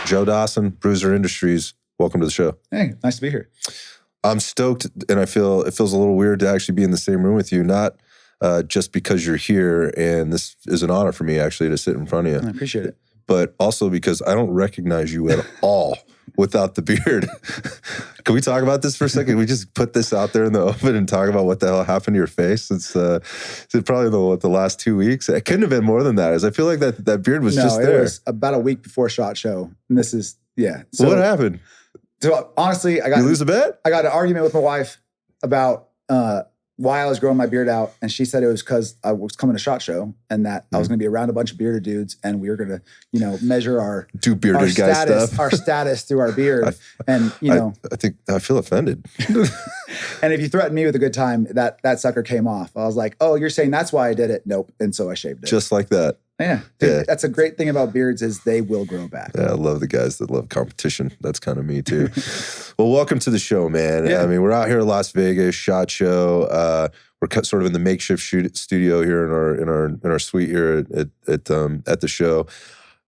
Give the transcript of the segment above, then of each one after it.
Joe Dawson, Bruiser Industries. Welcome to the show. Hey, nice to be here. I'm stoked, and I feel it feels a little weird to actually be in the same room with you, not just because you're here, and this is an honor for me actually to sit in front of you. I appreciate it. But also because I don't recognize you at all without the beard. Can we talk about this for a second? Can we just put this out there in the open and talk about what the hell happened to your face? It's probably the last 2 weeks. It couldn't have been more than that. As I feel like that beard was just there. It was about a week before SHOT Show. And this is, yeah. So what happened? So honestly, you lose a bet? I got an argument with my wife about why I was growing my beard out. And she said it was because I was coming to SHOT Show and that I was going to be around a bunch of bearded dudes and we were going to, measure our status through our beard. I feel offended. And if you threaten me with a good time, that sucker came off. I was like, oh, you're saying that's why I did it? Nope. And so I shaved it. Just like that. Yeah. Dude, yeah. That's a great thing about beards is they will grow back. Yeah, I love the guys that love competition. That's kind of me too. Well, welcome to the show, man. Yeah. I mean, we're out here in Las Vegas, SHOT Show. We're sort of in the makeshift studio here in our suite here at the show.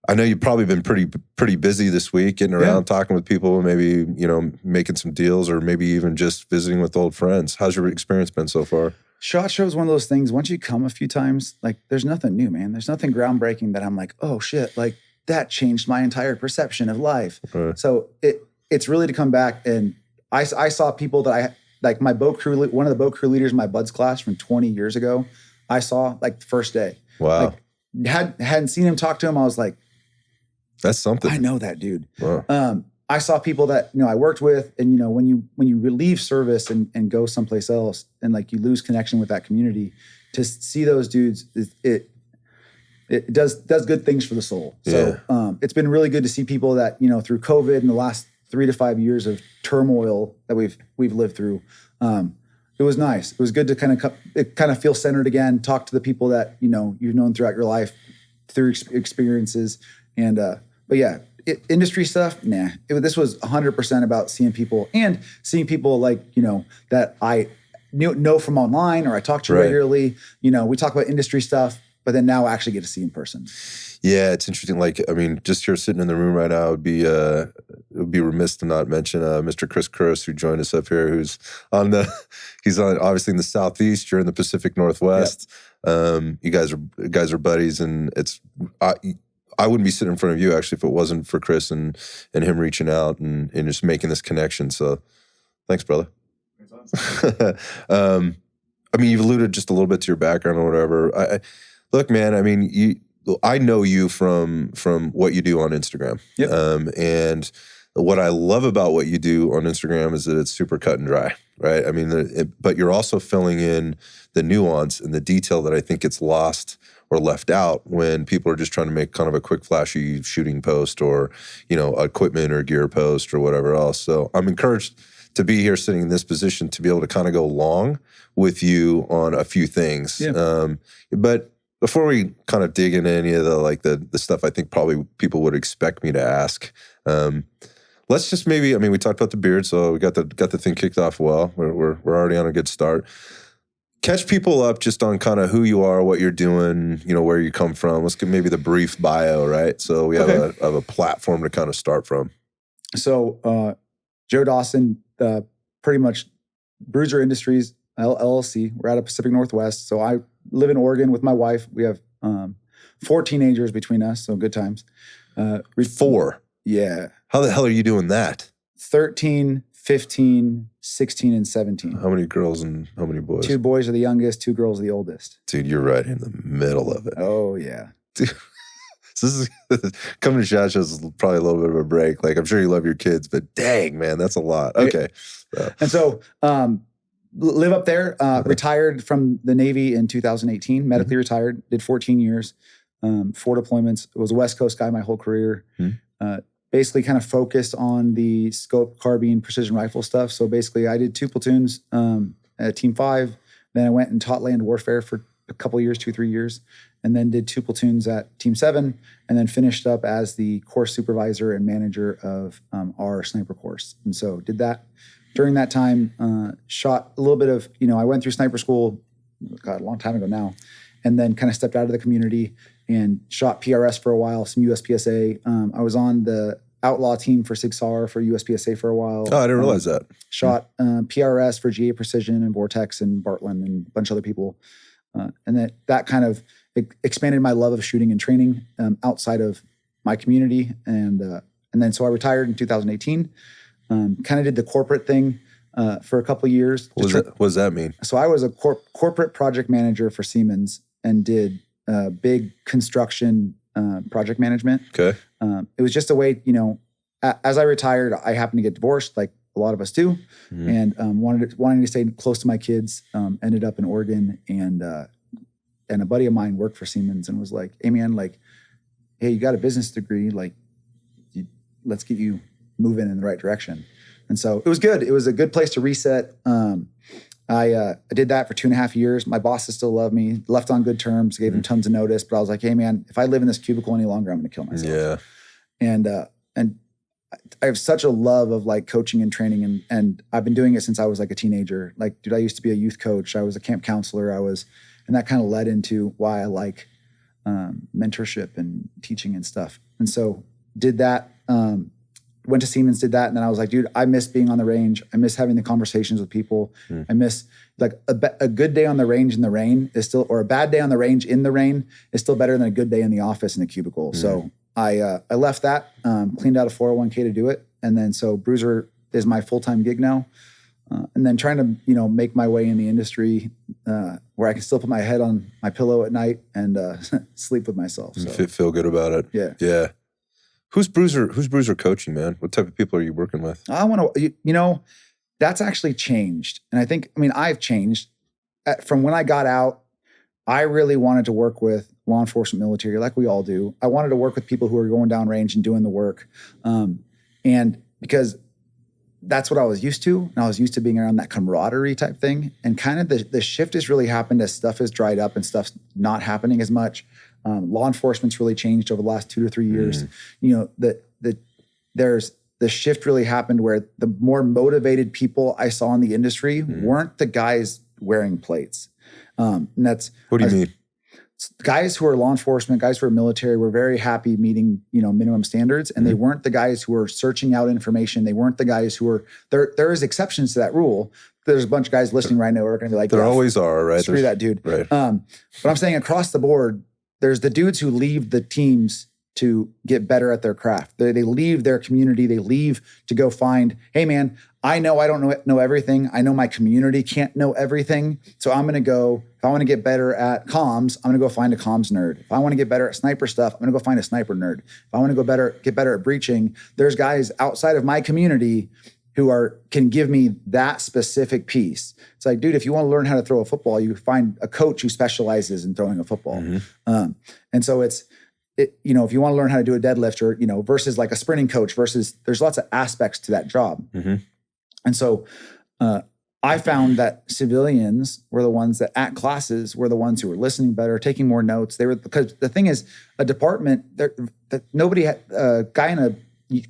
I know you've probably been pretty busy this week, getting around, talking with people, maybe making some deals, or maybe even just visiting with old friends. How's your experience been so far? SHOT Show is one of those things, once you come a few times, like there's nothing new, man. There's nothing groundbreaking that I'm like, oh shit, like that changed my entire perception of life. Right. So it's really to come back. And I saw people that like my boat crew, one of the boat crew leaders in my BUDS class from 20 years ago, I saw like the first day. Wow. Like, hadn't seen him, talk to him. I was like, that's something. I know that dude. Wow. I saw people that, I worked with, and, when you leave service and go someplace else and like you lose connection with that community, to see those dudes, it does good things for the soul. So it's been really good to see people that, through COVID and the last 3 to 5 years of turmoil that we've lived through. It was nice. It was good to kind of feel centered again, talk to the people that, you've known throughout your life through experiences. And, but yeah, industry stuff, nah. This was 100% about seeing people like, that I know from online or I talk to regularly. We talk about industry stuff, but then now I actually get to see in person. Yeah, it's interesting. Like, I mean, just here sitting in the room right now, it would be remiss to not mention Mr. Chris Kuras, who joined us up here, he's obviously in the Southeast, you're in the Pacific Northwest. Yep. You guys are buddies, and I wouldn't be sitting in front of you actually if it wasn't for Chris and him reaching out and just making this connection. So thanks, brother. I mean, you've alluded just a little bit to your background or whatever. Look, man, I mean, I know you from what you do on Instagram. Yep. And what I love about what you do on Instagram is that it's super cut and dry, right? I mean, but you're also filling in the nuance and the detail that I think gets lost or left out when people are just trying to make kind of a quick, flashy shooting post or, equipment or gear post or whatever else. So I'm encouraged to be here sitting in this position to be able to kind of go long with you on a few things. Yeah. But before we kind of dig into any of the stuff I think probably people would expect me to ask, let's just maybe, we talked about the beard, so we got the thing kicked off well. We're already on a good start. Catch people up just on kind of who you are, what you're doing, where you come from. Let's get maybe the brief bio, right? So we have a platform to kind of start from. So Joe Dawson, pretty much Bruiser Industries, LLC. We're out of Pacific Northwest. So I live in Oregon with my wife. We have 4 teenagers between us, so good times. 4? Yeah. How the hell are you doing that? 13, 15, 16, and 17. How many girls and how many boys? 2 boys are the youngest, 2 girls are the oldest. Dude, you're right in the middle of it. Oh, yeah. Dude, so this is coming to SHOT Shows is probably a little bit of a break. Like, I'm sure you love your kids, but dang, man, that's a lot. Okay. And so, live up there, retired from the Navy in 2018, medically retired, did 14 years, 4 deployments. Was a West Coast guy my whole career. Basically kind of focused on the scope, carbine, precision rifle stuff. So basically I did 2 platoons at Team 5. Then I went and taught land warfare for a couple of years, 2-3 years, and then did 2 platoons at Team 7, and then finished up as the course supervisor and manager of our sniper course. And so did that. During that time, shot a little bit of, I went through sniper school, God, a long time ago now, and then kind of stepped out of the community and shot PRS for a while, some USPSA. I was on the outlaw team for Sig Sauer for USPSA for a while. Oh, I didn't realize that. Shot PRS for GA Precision and Vortex and Bartland and a bunch of other people. And that kind of expanded my love of shooting and training outside of my community. And then so I retired in 2018. Kind of did the corporate thing for a couple of years. What does that mean? So I was a corporate project manager for Siemens and did big construction project management. Okay. It was just a way, as I retired, I happened to get divorced, like a lot of us do, and wanting to stay close to my kids. Ended up in Oregon, and a buddy of mine worked for Siemens and was like, "Hey man, hey, you got a business degree, let's get you moving in the right direction." And so it was good. It was a good place to reset. I did that for 2.5 years. My bosses still love me, left on good terms, gave them tons of notice, but I was like, hey man, if I live in this cubicle any longer, I'm going to kill myself. Yeah. And I have such a love of coaching and training, and I've been doing it since I was a teenager. Dude, I used to be a youth coach. I was a camp counselor. And that kind of led into why I like mentorship and teaching and stuff. And so did that, went to Siemens, did that. And then I was like, dude, I miss being on the range. I miss having the conversations with people. I miss a good day on the range in the rain is still, or a bad day on the range in the rain is still better than a good day in the office in the cubicle. So I left that, cleaned out a 401k to do it. And then so Bruiser is my full-time gig now. And then trying to, make my way in the industry where I can still put my head on my pillow at night and sleep with myself. So. Feel good about it. Yeah. Yeah. Who's Bruiser coaching, man? What type of people are you working with? I want to, that's actually changed. And I've changed. From when I got out, I really wanted to work with law enforcement, military, like we all do. I wanted to work with people who are going down range and doing the work. And because that's what I was used to. And I was used to being around that camaraderie type thing. And kind of the shift has really happened as stuff has dried up and stuff's not happening as much. Law enforcement's really changed over the last 2 to 3 years. There's the shift really happened where the more motivated people I saw in the industry weren't the guys wearing plates. And that's what do you mean? Guys who are law enforcement, guys who are military, were very happy meeting, minimum standards. And they weren't the guys who were searching out information. They weren't the guys who were there is exceptions to that rule. There's a bunch of guys listening right now who are going to be like, there always are, right? Screw that dude. Right. But I'm saying across the board, there's the dudes who leave the teams to get better at their craft. They leave their community. They leave to go find, hey man, I know I don't know everything. I know my community can't know everything. So I'm going to go, if I want to get better at comms, I'm going to go find a comms nerd. If I want to get better at sniper stuff, I'm going to go find a sniper nerd. If I want to get better at breaching, there's guys outside of my community who can give me that specific piece. It's like, dude, if you want to learn how to throw a football, you find a coach who specializes in throwing a football. And so if you want to learn how to do a deadlift or, versus like a sprinting coach versus there's lots of aspects to that job. And so I found that civilians were the ones that at classes were the ones who were listening better, taking more notes. Because the thing is, a department, nobody had a guy in a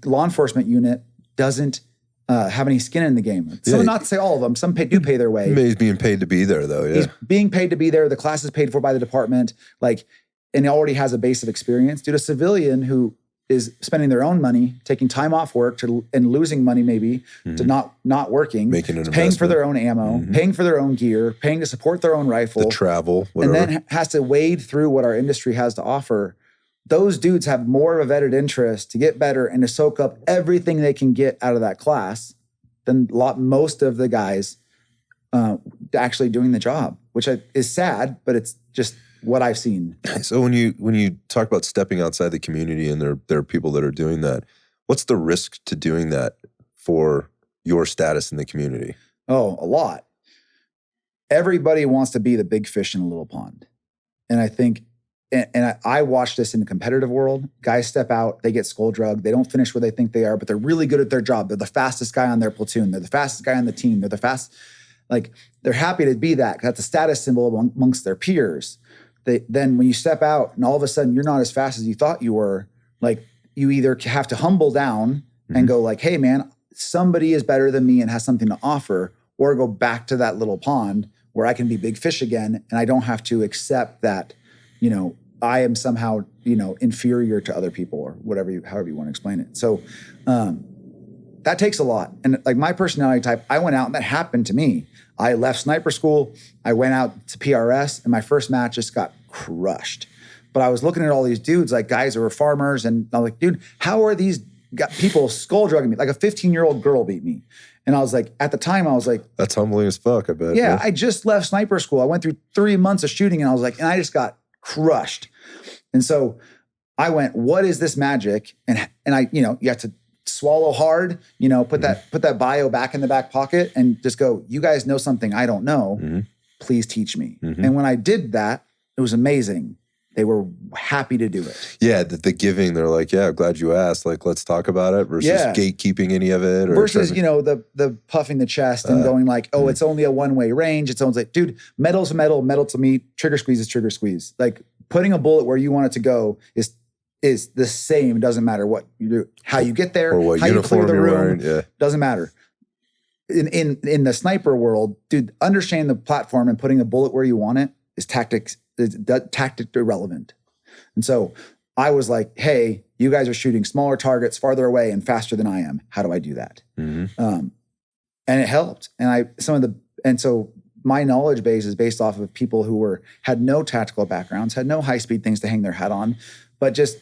law enforcement unit doesn't have any skin in the game. So not to say all of them, some do pay their way. He's being paid to be there though. Yeah. He's being paid to be there. The class is paid for by the department. And he already has a base of experience. Dude, a civilian who is spending their own money, taking time off work and losing money maybe to not working, paying for their own ammo, paying for their own gear, paying to support their own rifle, the travel, whatever. And then has to wade through what our industry has to offer. Those dudes have more of a vetted interest to get better and to soak up everything they can get out of that class than most of the guys actually doing the job, which is sad, but it's just what I've seen. So when you talk about stepping outside the community and there are people that are doing that, what's the risk to doing that for your status in the community? Oh, a lot. Everybody wants to be the big fish in a little pond. And I think, and I watch this in the competitive world. Guys step out, they get skull drugged, they don't finish where they think they are, but they're really good at their job. They're the fastest guy on their platoon. They're the fastest guy on the team. They're happy to be that. That's a status symbol amongst their peers. Then when you step out and all of a sudden you're not as fast as you thought you were, you either have to humble down and go hey man, somebody is better than me and has something to offer, or go back to that little pond where I can be big fish again and I don't have to accept that, I am somehow, inferior to other people or however you want to explain it. So that takes a lot. And like my personality type, I went out and that happened to me. I left sniper school. I went out to PRS and my first match just got crushed. But I was looking at all these dudes, like guys who were farmers. And I'm like, dude, how are these people skull drugging me? Like a 15-year-old girl beat me. And I was like, at the time, I was like, that's humbling as fuck, I bet. Yeah, I just left sniper school. I went through 3 months of shooting and I was like, and I just got crushed. And so I went, what is this magic? And I, you have to swallow hard, put that bio back in the back pocket and just go, you guys know something I don't know. Please teach me. And when I did that, it was amazing. They were happy to do it. Yeah, the giving, they're like, yeah, I'm glad you asked. Like, let's talk about it versus gatekeeping any of it. Or versus, the puffing the chest and going like, oh, it's only a one-way range. It's almost like, dude, metal's metal, metal to meat, trigger squeeze is trigger squeeze. Like putting a bullet where you want it to go is the same. It doesn't matter what you do, how you get there, or what how you clear the room. Yeah. Doesn't matter. In the sniper world, dude, understanding the platform and putting a bullet where you want it is tactic irrelevant. And so I was like, hey, you guys are shooting smaller targets farther away and faster than I am. How do I do that? And it helped. And so my knowledge base is based off of people who had no tactical backgrounds, had no high-speed things to hang their hat on, but just,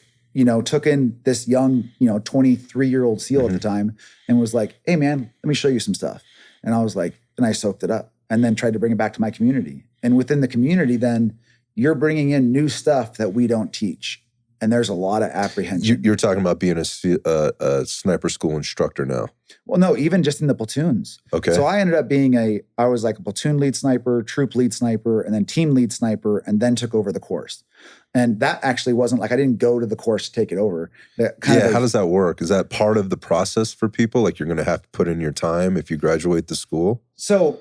took in this young, 23-year-old SEAL at the time and was like, hey man, let me show you some stuff. And I was like, and I soaked it up and then tried to bring it back to my community. And within the community, then you're bringing in new stuff that we don't teach. And there's a lot of apprehension. You're talking about being a sniper school instructor now. Well, no, even just in the platoons. Okay. So I ended up being I was like a platoon lead sniper, troop lead sniper, and then team lead sniper, and then took over the course. And that actually wasn't like, I didn't go to the course to take it over. How does that work? Is that part of the process for people? Like you're going to have to put in your time if you graduate the school? So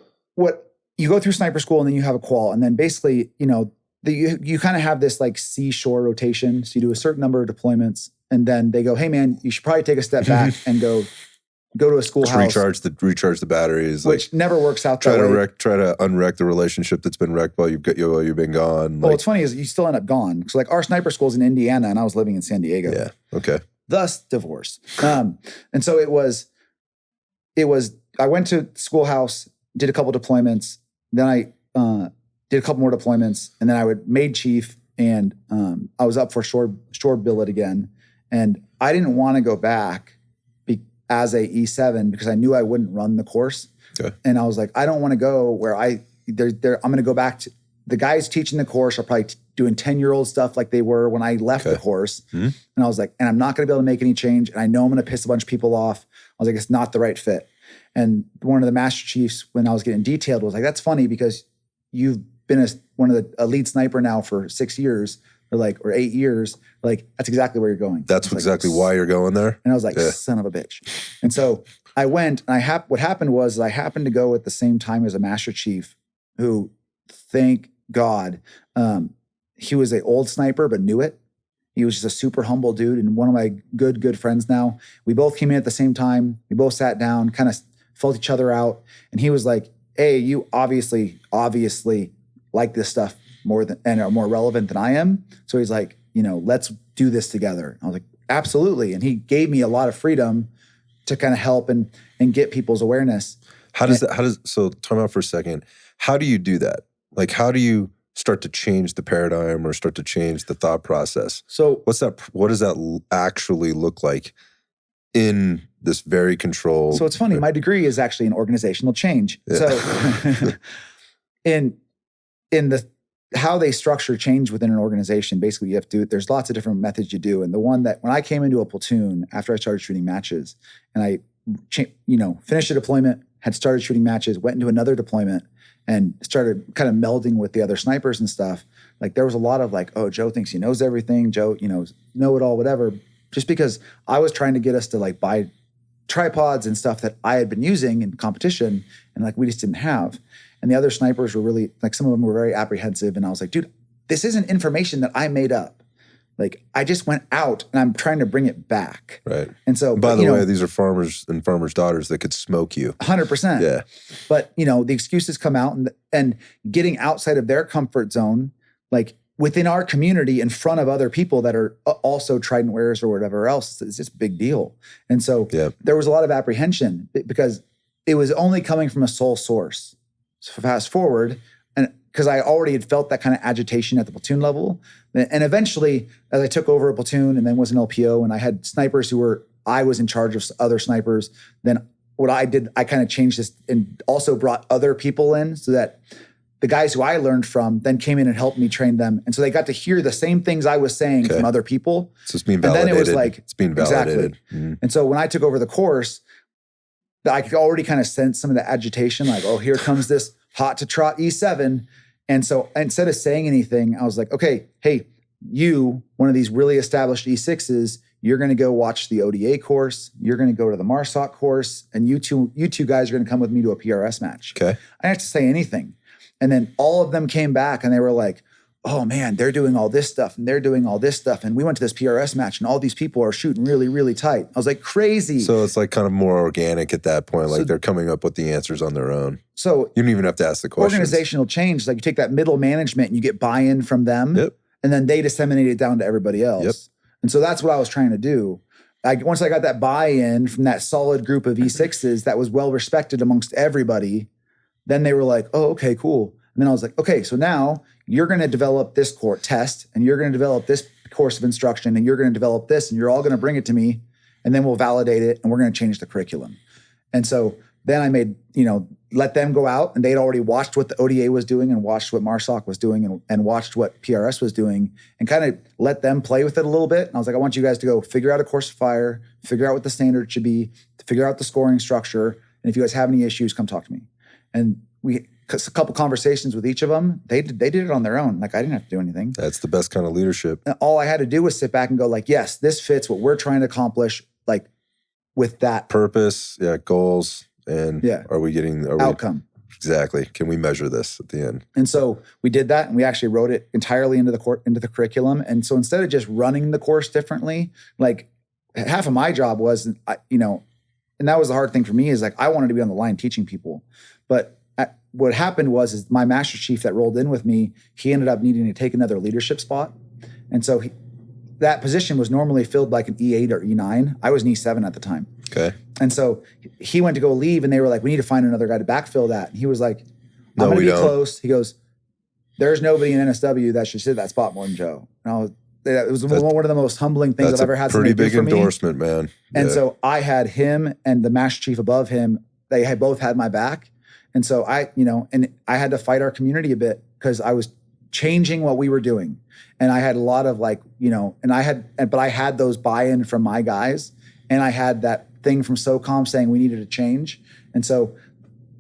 you go through sniper school and then you have a qual. And then basically, you kind of have this like seashore rotation. So you do a certain number of deployments and then they go, hey man, you should probably take a step back and go to a schoolhouse. Recharge the batteries. Which never works out that way. Try to unwreck the relationship that's been wrecked while you've been gone. Well, what's funny is you still end up gone. So like our sniper school's in Indiana and I was living in San Diego. Yeah. Okay. Thus divorce. And so it was, I went to schoolhouse, did a couple deployments. Then I did a couple more deployments and then I made chief and I was up for shore billet again. And I didn't want to go back as a E7 because I knew I wouldn't run the course. Okay. And I was like, I don't want to go where I'm going to go back to the guys teaching the course are probably doing 10-year-old stuff like they were when I left the course. And I was like, and I'm not going to be able to make any change. And I know I'm going to piss a bunch of people off. I was like, it's not the right fit. And one of the master chiefs, when I was getting detailed, was like, that's funny because you've been one of a lead sniper now for 6 years or 8 years. Like, that's exactly where you're going. That's exactly why you're going there? And I was like, son of a bitch. And so I went and what happened was I happened to go at the same time as a master chief who, thank God, he was an old sniper, but knew it. He was just a super humble dude and one of my good friends now. We both came in at the same time. We both sat down, kind of felt each other out. And he was like, hey, you obviously like this stuff more than and are more relevant than I am. So he's like, let's do this together. I was like, absolutely. And he gave me a lot of freedom to kind of help and get people's awareness. So time out for a second. How do you do that? Like, how do you start to change the paradigm or start to change the thought process? So what does that actually look like in this very controlled? So it's funny. My degree is actually in organizational change. Yeah. So in the how they structure change within an organization, basically there's lots of different methods you do. And the one that when I came into a platoon after I started shooting matches and I, finished a deployment, had started shooting matches, went into another deployment and started kind of melding with the other snipers and stuff. Like there was a lot of like, oh, Joe thinks he knows everything. Joe, know it all, whatever. Just because I was trying to get us to like buy tripods and stuff that I had been using in competition and like we just didn't have. And the other snipers were really, like some of them were very apprehensive. And I was like, dude, this isn't information that I made up. Like I just went out and I'm trying to bring it back. Right. And so, by the way, these are farmers and farmers' daughters that could smoke you. 100%. Yeah. But the excuses come out and getting outside of their comfort zone, like within our community in front of other people that are also Trident wearers or whatever else, it's just a big deal. And so there was a lot of apprehension because it was only coming from a sole source. So fast forward, and because I already had felt that kind of agitation at the platoon level. And eventually, as I took over a platoon and then was an LPO, and I had snipers I was in charge of other snipers, then what I did, I kind of changed this and also brought other people in so that the guys who I learned from then came in and helped me train them. And so they got to hear the same things I was saying from other people. So it's being validated. And then it was like, it's being validated. Exactly. Mm-hmm. And so when I took over the course, I could already kind of sense some of the agitation, like, oh, here comes this hot to trot E7. And so instead of saying anything, I was like, okay, hey, you, one of these really established E6s, you're going to go watch the ODA course. You're going to go to the MARSOC course. And you two guys are going to come with me to a PRS match. Okay. I didn't have to say anything. And then all of them came back and they were like, oh man, they're doing all this stuff and they're doing all this stuff. And we went to this PRS match and all these people are shooting really, really tight. I was like, crazy. So it's like kind of more organic at that point. Like they're coming up with the answers on their own. So you don't even have to ask the questions. Organizational change, like you take that middle management and you get buy-in from them and then they disseminate it down to everybody else. And so that's what I was trying to do. Once I got that buy-in from that solid group of E6s that was well respected amongst everybody, then they were like, oh, okay, cool. And then I was like, okay, so now you're going to develop this core test and you're going to develop this course of instruction and you're going to develop this and you're all going to bring it to me and then we'll validate it and we're going to change the curriculum. And so then I made, let them go out and they'd already watched what the ODA was doing and watched what MARSOC was doing and watched what PRS was doing and kind of let them play with it a little bit. And I was like, I want you guys to go figure out a course of fire, figure out what the standard should be, figure out the scoring structure. And if you guys have any issues, come talk to me. And a couple conversations with each of them, they did it on their own. Like I didn't have to do anything. That's the best kind of leadership. And all I had to do was sit back and go like, yes, this fits what we're trying to accomplish. Like with that purpose, goals, and are we getting outcome? Exactly. Can we measure this at the end? And so we did that, and we actually wrote it entirely into the curriculum. And so instead of just running the course differently, like half of my job was, and that was the hard thing for me is like I wanted to be on the line teaching people, but what happened was my master chief that rolled in with me, he ended up needing to take another leadership spot. And so that position was normally filled like an E8 or E9. I was an E7 at the time. Okay. And so he went to go leave and they were like, we need to find another guy to backfill that. And he was like, I'm going to be close. He goes, there's nobody in NSW that should sit that spot more than Joe. And it was one of the most humbling things I've ever had. Pretty big endorsement, man. And so I had him and the master chief above him. They had both had my back. And so I had to fight our community a bit because I was changing what we were doing. And I had a lot of but I had those buy-in from my guys. And I had that thing from SOCOM saying we needed to change. And so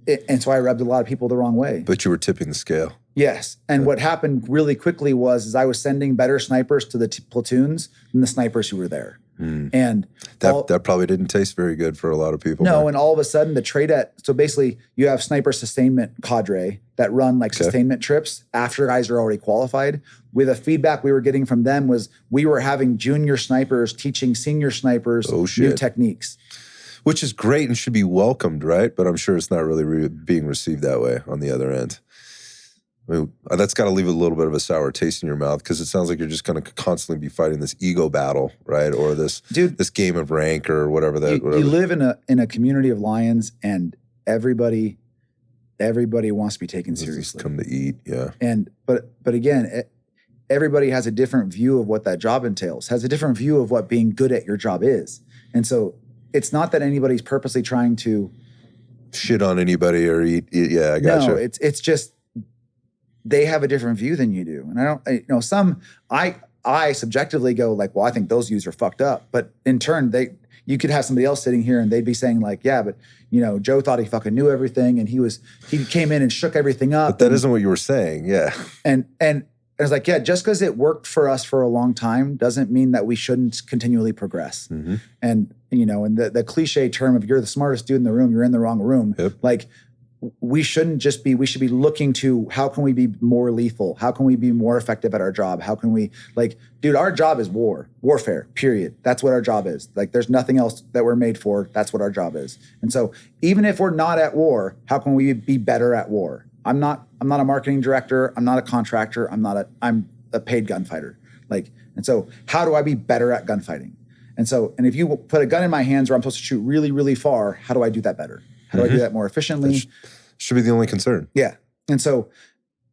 I rubbed a lot of people the wrong way. But you were tipping the scale. Yes. And what happened really quickly was I was sending better snipers to the platoons than the snipers who were there. And that probably didn't taste very good for a lot of people. No, man. and all of a sudden the tradette, so basically you have sniper sustainment cadre that run like sustainment trips after guys are already qualified. With the feedback we were getting from them was we were having junior snipers teaching senior snipers new techniques. Which is great and should be welcomed, right? But I'm sure it's not really being received that way on the other end. I mean, that's got to leave a little bit of a sour taste in your mouth because it sounds like you're just going to constantly be fighting this ego battle, right? Or this game of rank or whatever that. You live in a community of lions, and everybody wants to be taken seriously. Come to eat, yeah. And but again, everybody has a different view of what that job entails. Has a different view of what being good at your job is, and so it's not that anybody's purposely trying to shit on anybody or eat. Yeah, I gotcha. No, it's just. They have a different view than you do. And I subjectively go like, well, I think those views are fucked up. But in turn, you could have somebody else sitting here and they'd be saying like, yeah, but Joe thought he fucking knew everything and he came in and shook everything up. But that isn't what you were saying. Yeah. And I was like, yeah, just because it worked for us for a long time doesn't mean that we shouldn't continually progress. Mm-hmm. And the cliche term of you're the smartest dude in the room, you're in the wrong room. Yep. Like, we should be looking to how can we be more lethal? How can we be more effective at our job? How can we dude, our job is warfare, period. That's what our job is. Like there's nothing else that we're made for. That's what our job is. And so even if we're not at war, how can we be better at war? I'm not a marketing director. I'm not a contractor. I'm a paid gunfighter. Like, and so how do I be better at gunfighting? And if you put a gun in my hands where I'm supposed to shoot really, really far, how do I do that better? How do I do that more efficiently? That should be the only concern. Yeah. And so,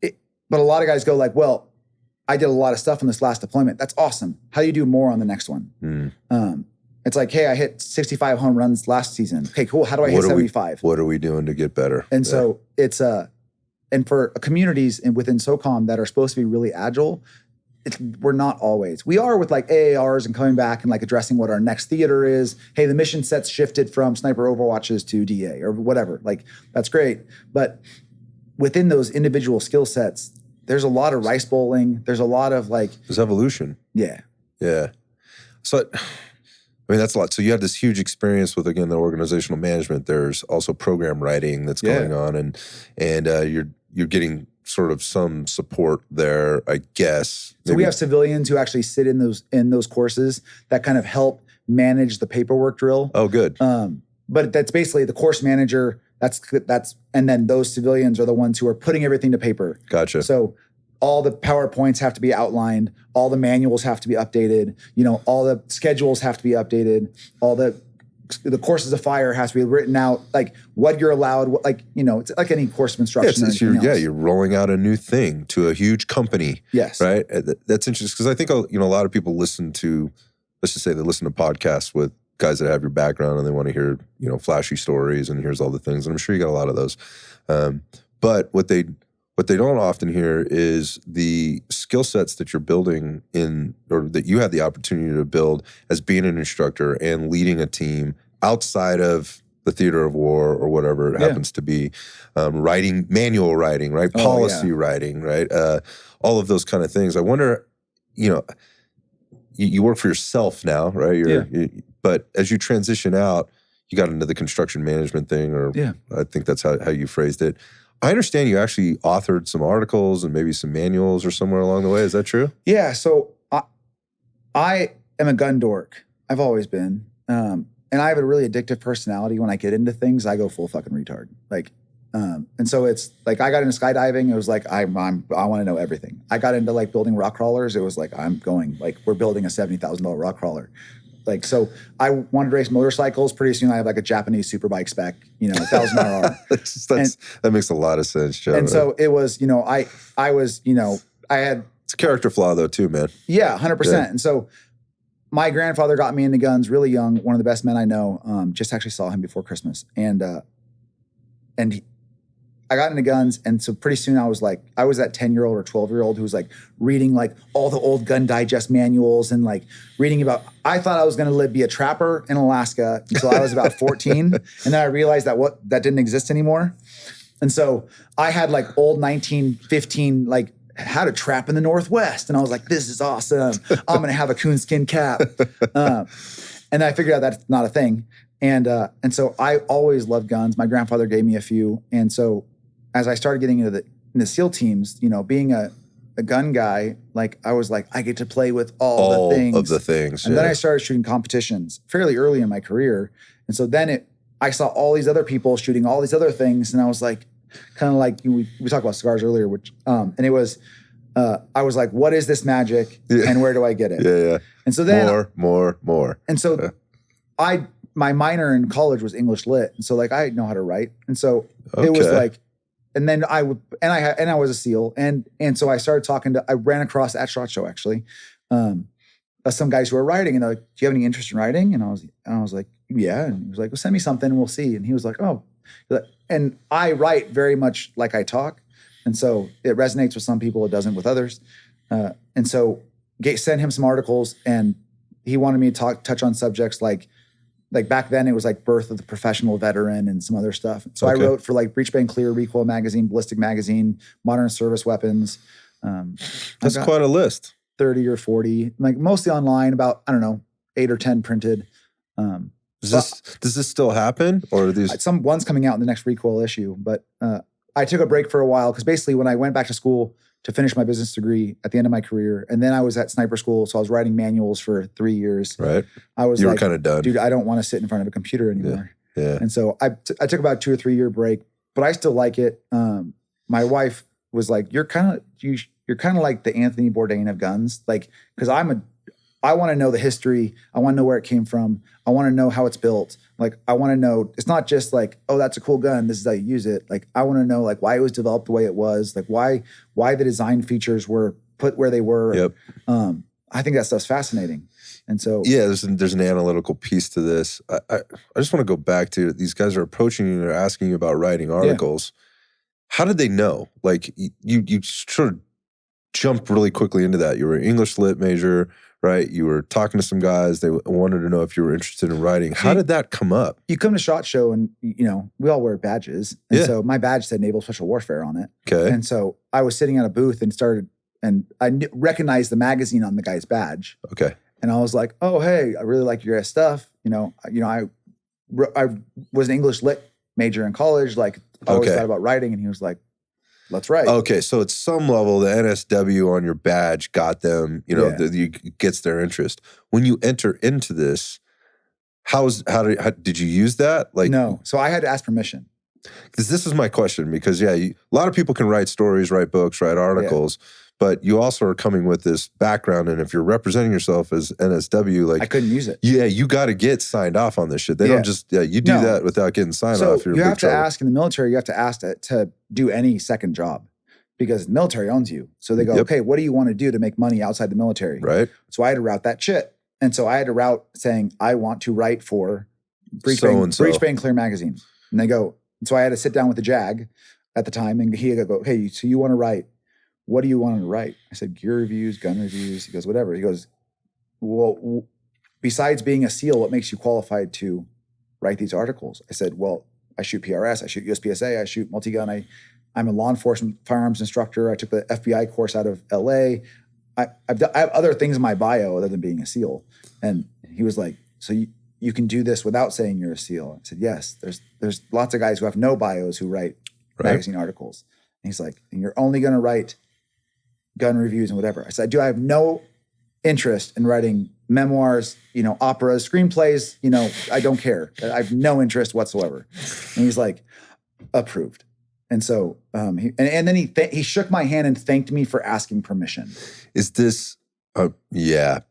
but a lot of guys go like, well, I did a lot of stuff in this last deployment. That's awesome. How do you do more on the next one? It's like, hey, I hit 65 home runs last season. Okay, cool. How do I hit 75? What are we doing to get better? And so it's and for communities within SOCOM that are supposed to be really agile, we're not always. We are with like AARs and coming back and like addressing what our next theater is. Hey, the mission set's shifted from sniper overwatches to DA or whatever. Like, that's great. But within those individual skill sets, there's a lot of rice bowling. There's a lot of like... There's evolution. Yeah. Yeah. So, I mean, that's a lot. So you have this huge experience with, again, the organizational management. There's also program writing that's going on. And you're getting sort of some support there, I guess. So we have civilians who actually sit in those courses that kind of help manage the paperwork drill. Oh, good. But that's basically the course manager. That's and then those civilians are the ones who are putting everything to paper. Gotcha. So all the PowerPoints have to be outlined, all the manuals have to be updated, all the schedules have to be updated, all the courses of fire has to be written out, like what you're allowed, it's like any course of instruction. You're rolling out a new thing to a huge company. Yes. Right? That's interesting because I think, a lot of people listen to, let's just say they listen to podcasts with guys that have your background and they want to hear, flashy stories and here's all the things. And I'm sure you got a lot of those. But what they don't often hear is the skill sets that you're building or that you had the opportunity to build as being an instructor and leading a team outside of the theater of war or whatever it happens to be. Manual writing, right? Policy writing, right? All of those kind of things. I wonder, you work for yourself now, right? But as you transition out, you got into the construction management thing, or I think that's how you phrased it. I understand you actually authored some articles and maybe some manuals or somewhere along the way. Is that true? Yeah. So I am a gun dork. I've always been. And I have a really addictive personality. When I get into things, I go full fucking retard. And so it's like, I got into skydiving. It was like, I want to know everything. I got into like building rock crawlers. It was like, we're building a $70,000 rock crawler. So I wanted to race motorcycles. Pretty soon I have like a Japanese superbike spec, 1,000 RR. That makes a lot of sense, Joe. And so it was, I had... It's a character flaw though too, man. Yeah, 100%. Yeah. And so my grandfather got me into guns really young. One of the best men I know. Just actually saw him before Christmas. I got into guns, and so pretty soon I was that 10-year-old or 12-year-old who was like reading like all the old gun digest manuals and like reading about. I thought I was going to be a trapper in Alaska until I was about 14, and then I realized that didn't exist anymore. And so I had like old 1915 like how to trap in the Northwest, and I was like, this is awesome. I'm going to have a coonskin cap, and I figured out that's not a thing. And so I always loved guns. My grandfather gave me a few, and so as I started getting into the SEAL teams, being a gun guy, like I was like, I get to play with all of the things. And then I started shooting competitions fairly early in my career. And so then I saw all these other people shooting all these other things. And I was like, kind of like, we talked about cigars earlier, and it was, I was like, what is this magic and where do I get it? Yeah. And so then more. And so my minor in college was English lit. And so like, I know how to write. And so it was like, and then I was a SEAL, and so I started talking I ran across at SHOT Show actually, some guys who were writing, and they're like, "Do you have any interest in writing?" And I was like, "Yeah." And he was like, "Well, send me something, and we'll see." And he was like, "Oh," and I write very much like I talk, and so it resonates with some people, it doesn't with others, and so sent him some articles, and he wanted me to touch on subjects like back then it was like birth of the professional veteran and some other stuff. So I wrote for like Breech Bang Clear, Recoil Magazine, Ballistic Magazine, Modern Service Weapons. That's quite a list. 30 or 40, like mostly online, about, I don't know, 8 or 10 printed. Does this still happen, or are these? One's coming out in the next Recoil issue, but I took a break for a while because basically when I went back to school to finish my business degree at the end of my career, and then I was at sniper school, so I was writing manuals for 3 years. Right. You were kind of done. Dude, I don't want to sit in front of a computer anymore. Yeah. And so I took about a 2 or 3 year break, but I still like it. My wife was like, you're kind of like the Anthony Bourdain of guns. Like, because I want to know the history. I want to know where it came from. I want to know how it's built. Like, I want to know, it's not just like, oh, that's a cool gun, this is how you use it. Like, I want to know like why it was developed the way it was, like why the design features were put where they were. Yep. I think that stuff's fascinating. And so yeah, there's an analytical piece to this. I just want to go back to, these guys are approaching you and they're asking you about writing articles. How did they know? Like, you sort of jumped really quickly into that. You were an English lit major, right? You were talking to some guys. They wanted to know if you were interested in writing. How did that come up? You come to SHOT Show and, you know, we all wear badges. And so my badge said Naval Special Warfare on it. Okay. And so I was sitting at a booth and I recognized the magazine on the guy's badge. Okay. And I was like, oh, hey, I really like your guys' stuff. I was an English lit major in college. Like, I always thought about writing. And he was like, let's write. Okay, so at some level, the NSW on your badge got them, gets their interest. When you enter into this, how did you use that? Like, no, so I had to ask permission. Because this is my question. Because a lot of people can write stories, write books, write articles, but you also are coming with this background. And if you're representing yourself as NSW, like, I couldn't use it. Yeah, you got to get signed off on this shit. They don't just you do that without getting signed off. You have to ask in the military. You have to ask to do any second job, because the military owns you. So they go, okay, what do you want to do to make money outside the military? Right. So I had to route that shit, and so I had to route saying I want to write for Breach Bay and Clear magazine, and they go. So I had to sit down with the JAG at the time, and he go, hey, so you want to write? What do you want to write? I said, gear reviews, gun reviews. He goes, whatever. He goes, well, besides being a SEAL, what makes you qualified to write these articles? I said, well, I shoot PRS, I shoot USPSA, I shoot multi-gun. I'm a law enforcement firearms instructor. I took the FBI course out of LA. I have other things in my bio other than being a SEAL. And he was like, so you can do this without saying you're a SEAL? I said, yes. There's lots of guys who have no bios who write magazine articles. And he's like, and you're only going to write gun reviews and whatever. I said, I have no interest in writing memoirs, operas, screenplays, I don't care. I have no interest whatsoever. And he's like, approved. And so, and then he shook my hand and thanked me for asking permission. Is this,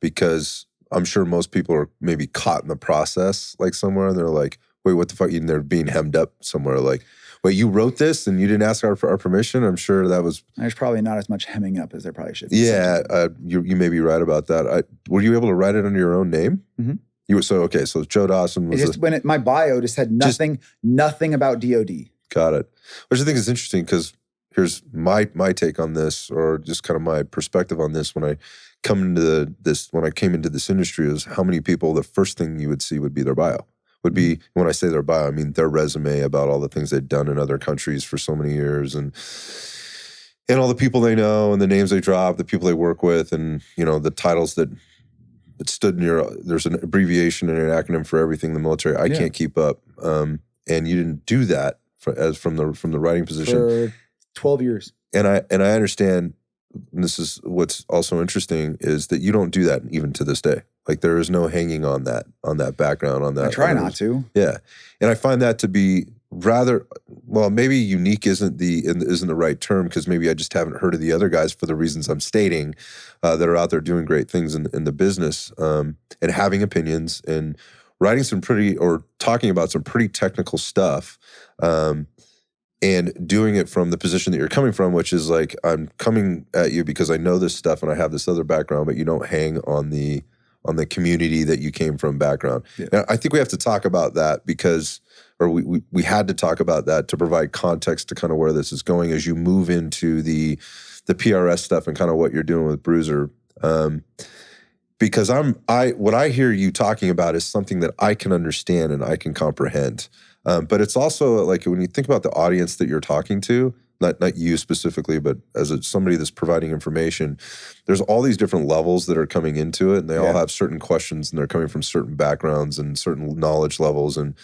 because I'm sure most people are maybe caught in the process, like somewhere, and they're like, wait, what the fuck? And they're being hemmed up somewhere, like, wait, you wrote this and you didn't ask our permission? I'm sure that was... There's probably not as much hemming up as there probably should be. Yeah, you may be right about that. Were you able to write it under your own name? Mm-hmm. You were, so Joe Dawson was... my bio just had nothing about DOD. Got it. Which I think is interesting, because here's my take on this, or just kind of my perspective on this when I came into this industry, is how many people, the first thing you would see would be their bio. Would be, when I say their bio, I mean their resume about all the things they'd done in other countries for so many years, and all the people they know, and the names they drop, the people they work with, and the titles that stood near. There's an abbreviation and an acronym for everything in the military. I can't keep up, and you didn't do that from the writing position for 12 years. And I understand. And this is what's also interesting, is that you don't do that even to this day. Like, there is no hanging on that background, on that. I try not to. Yeah. And I find that to be rather, well, maybe unique isn't the right term, because maybe I just haven't heard of the other guys for the reasons I'm stating, that are out there doing great things in the business, and having opinions and writing talking about some pretty technical stuff, and doing it from the position that you're coming from, which is like, I'm coming at you because I know this stuff and I have this other background, but you don't hang on the community that you came from background. Yeah. Now, I think we have to talk about that, because, or we had to talk about that to provide context to kind of where this is going as you move into the PRS stuff and kind of what you're doing with Bruiser. Because what I hear you talking about is something that I can understand and I can comprehend. But it's also like, when you think about the audience that you're talking to, not you specifically, but as somebody that's providing information, there's all these different levels that are coming into it, and they all have certain questions, and they're coming from certain backgrounds and certain knowledge levels. And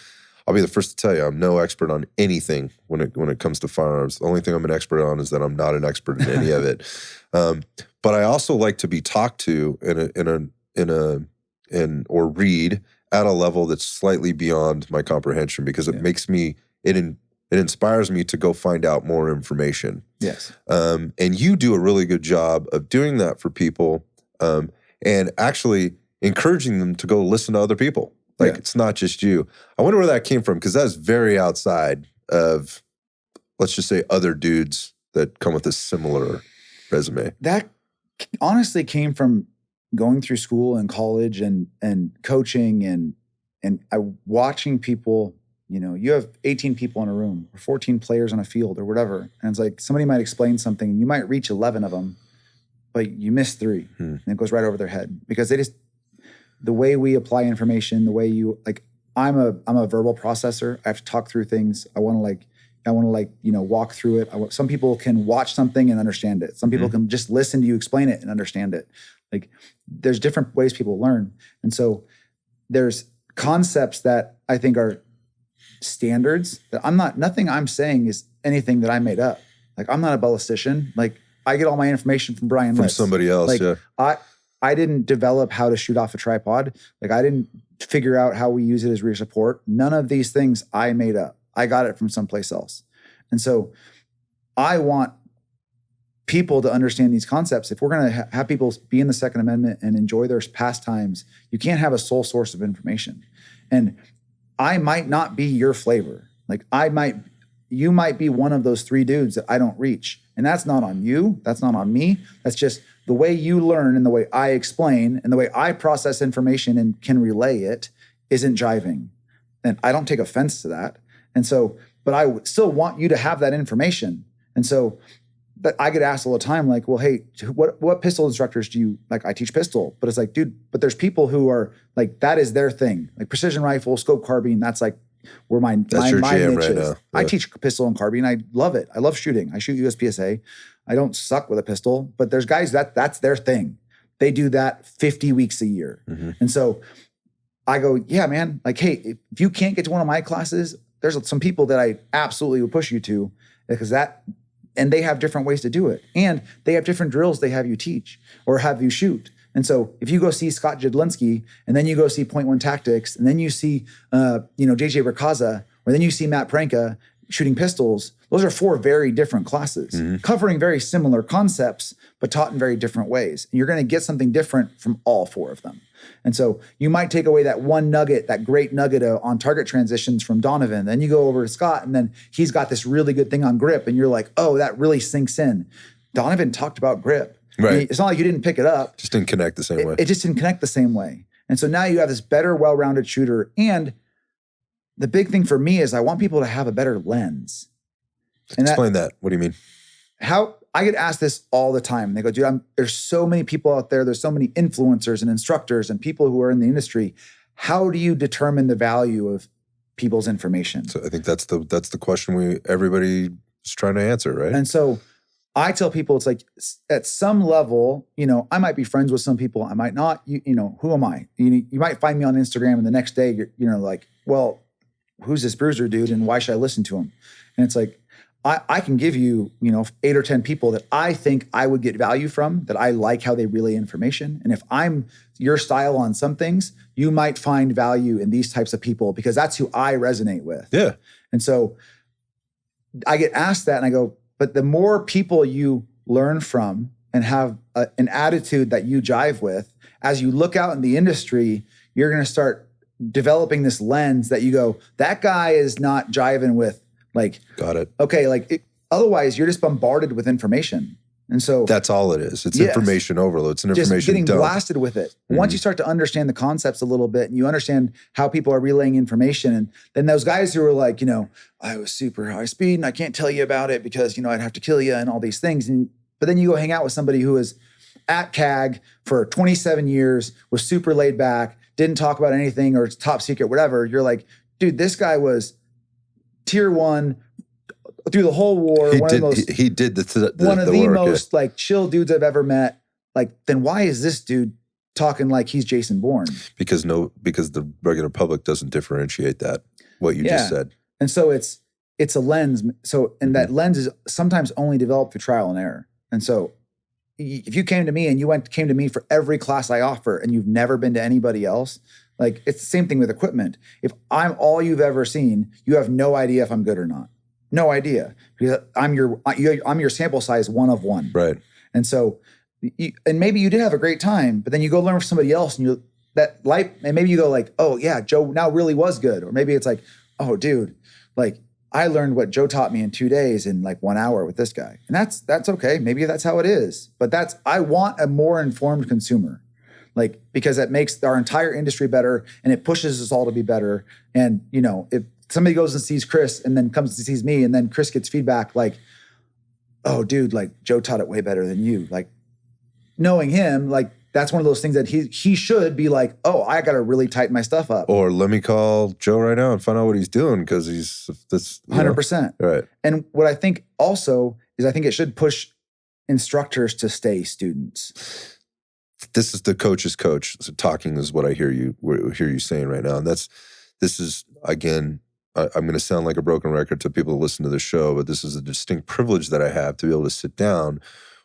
I'll be the first to tell you, I'm no expert on anything when it comes to firearms. The only thing I'm an expert on is that I'm not an expert in any of it. But I also like to be talked to or read at a level that's slightly beyond my comprehension, because it makes me, It inspires me to go find out more information. Yes. And you do a really good job of doing that for people, and actually encouraging them to go listen to other people. Like, it's not just you. I wonder where that came from, because that's very outside of, let's just say, other dudes that come with a similar resume. That honestly came from going through school and college and coaching and watching people. You know, you have 18 people in a room or 14 players on a field or whatever. And it's like somebody might explain something and you might reach 11 of them, but you miss 3 and it goes right over their head, because the way we apply information, the way you, like, I'm a verbal processor. I have to talk through things. I want to walk through it. Some people can watch something and understand it. Some people can just listen to you explain it and understand it. Like, there's different ways people learn. And so there's concepts that I think are standards that nothing I'm saying is anything that I made up. Like, I'm not a ballistician. Like, I get all my information from Brian From Litz. somebody else, like, I didn't develop how to shoot off a tripod. Like, I didn't figure out how we use it as rear support. None of these things I made up. I got it from someplace else. And so I want people to understand these concepts. If we're going to have people be in the Second Amendment and enjoy their pastimes, you can't have a sole source of information. And I might not be your flavor. Like, you might be one of those 3 dudes that I don't reach. And that's not on you. That's not on me. That's just the way you learn and the way I explain and the way I process information and can relay it isn't jiving. And I don't take offense to that. And so, but I would still want you to have that information. And so, but I get asked all the time, like, well, hey, what pistol instructors do you, like, I teach pistol, but it's like, dude, but there's people who are like, that is their thing. Like, precision rifle, scope carbine, that's like where my niche right is. now. Yeah. I teach pistol and carbine. I love it. I love shooting. I shoot USPSA. I don't suck with a pistol, but there's guys that's their thing. They do that 50 weeks a year. And so I go, yeah, man, like, hey, if you can't get to one of my classes, there's some people that I absolutely would push you to, because and they have different ways to do it. And they have different drills they have you teach or have you shoot. And so if you go see Scott Jedlinski, and then you go see Point One Tactics, and then you see, JJ Berkaza, or then you see Matt Pranka shooting pistols, those are 4 very different classes, covering very similar concepts, but taught in very different ways. And you're going to get something different from all 4 of them. And so you might take away that one nugget, that great nugget on target transitions from Donovan. Then you go over to Scott, and then he's got this really good thing on grip, and you're like, oh, that really sinks in. Donovan talked about grip. Right. I mean, it's not like you didn't pick it up. Just didn't connect the same way. It just didn't connect the same way. And so now you have this better, well-rounded shooter. And the big thing for me is I want people to have a better lens. And Explain that. What do you mean? How I get asked this all the time. They go, dude, there's so many people out there. There's so many influencers and instructors and people who are in the industry. How do you determine the value of people's information? So I think that's the question everybody is trying to answer, right? And so I tell people, it's like, at some level, I might be friends with some people, I might not. Who am I? You might find me on Instagram, and the next day you're like, well, who's this Bruiser dude, and why should I listen to him? And it's like, I can give you, 8 or 10 people that I think I would get value from, that I like how they relay information. And if I'm your style on some things, you might find value in these types of people, because that's who I resonate with. Yeah. And so I get asked that, and I go, but the more people you learn from and have an attitude that you jive with, as you look out in the industry, you're going to start developing this lens that you go, that guy is not jiving with, like, got it. Okay, otherwise you're just bombarded with information. And so that's all it is. It's information overload. It's an information just getting dump. blasted with it. Once you start to understand the concepts a little bit, and you understand how people are relaying information, and then those guys who are like, I was super high speed and I can't tell you about it because, I'd have to kill you and all these things. But then you go hang out with somebody who is at CAG for 27 years, was super laid back, didn't talk about anything, or it's top secret, whatever. You're like, dude, this guy was tier 1 through the whole war. He did one of the work, most like chill dudes I've ever met. Like, then why is this dude talking like he's Jason Bourne? Because the regular public doesn't differentiate that, what you just said. And so it's a lens. So, and that lens is sometimes only developed through trial and error. And so if you came to me and came to me for every class I offer, and you've never been to anybody else, like, it's the same thing with equipment. If I'm all you've ever seen, you have no idea if I'm good or not. No idea, because I'm your sample size one of one. Right. And so, and maybe you did have a great time, but then you go learn from somebody else, and and maybe you go like, oh yeah, Joe now really was good. Or maybe it's like, oh dude, like I learned what Joe taught me in 2 days in like 1 hour with this guy. And that's okay. Maybe that's how it is. But I want a more informed consumer. Like, because that makes our entire industry better, and it pushes us all to be better. And, you know, if somebody goes and sees Chris and then comes and sees me, and then Chris gets feedback like, oh dude, like Joe taught it way better than you. Like, knowing him, like that's one of those things that he should be like, oh, I got to really tighten my stuff up. Or let me call Joe right now and find out what he's doing, because he's this 100%. Right. And what I think also is I think it should push instructors to stay students. This is the coach's coach. So talking is what I hear you saying right now. And this is, again, I'm going to sound like a broken record to people who listen to the show, but this is a distinct privilege that I have to be able to sit down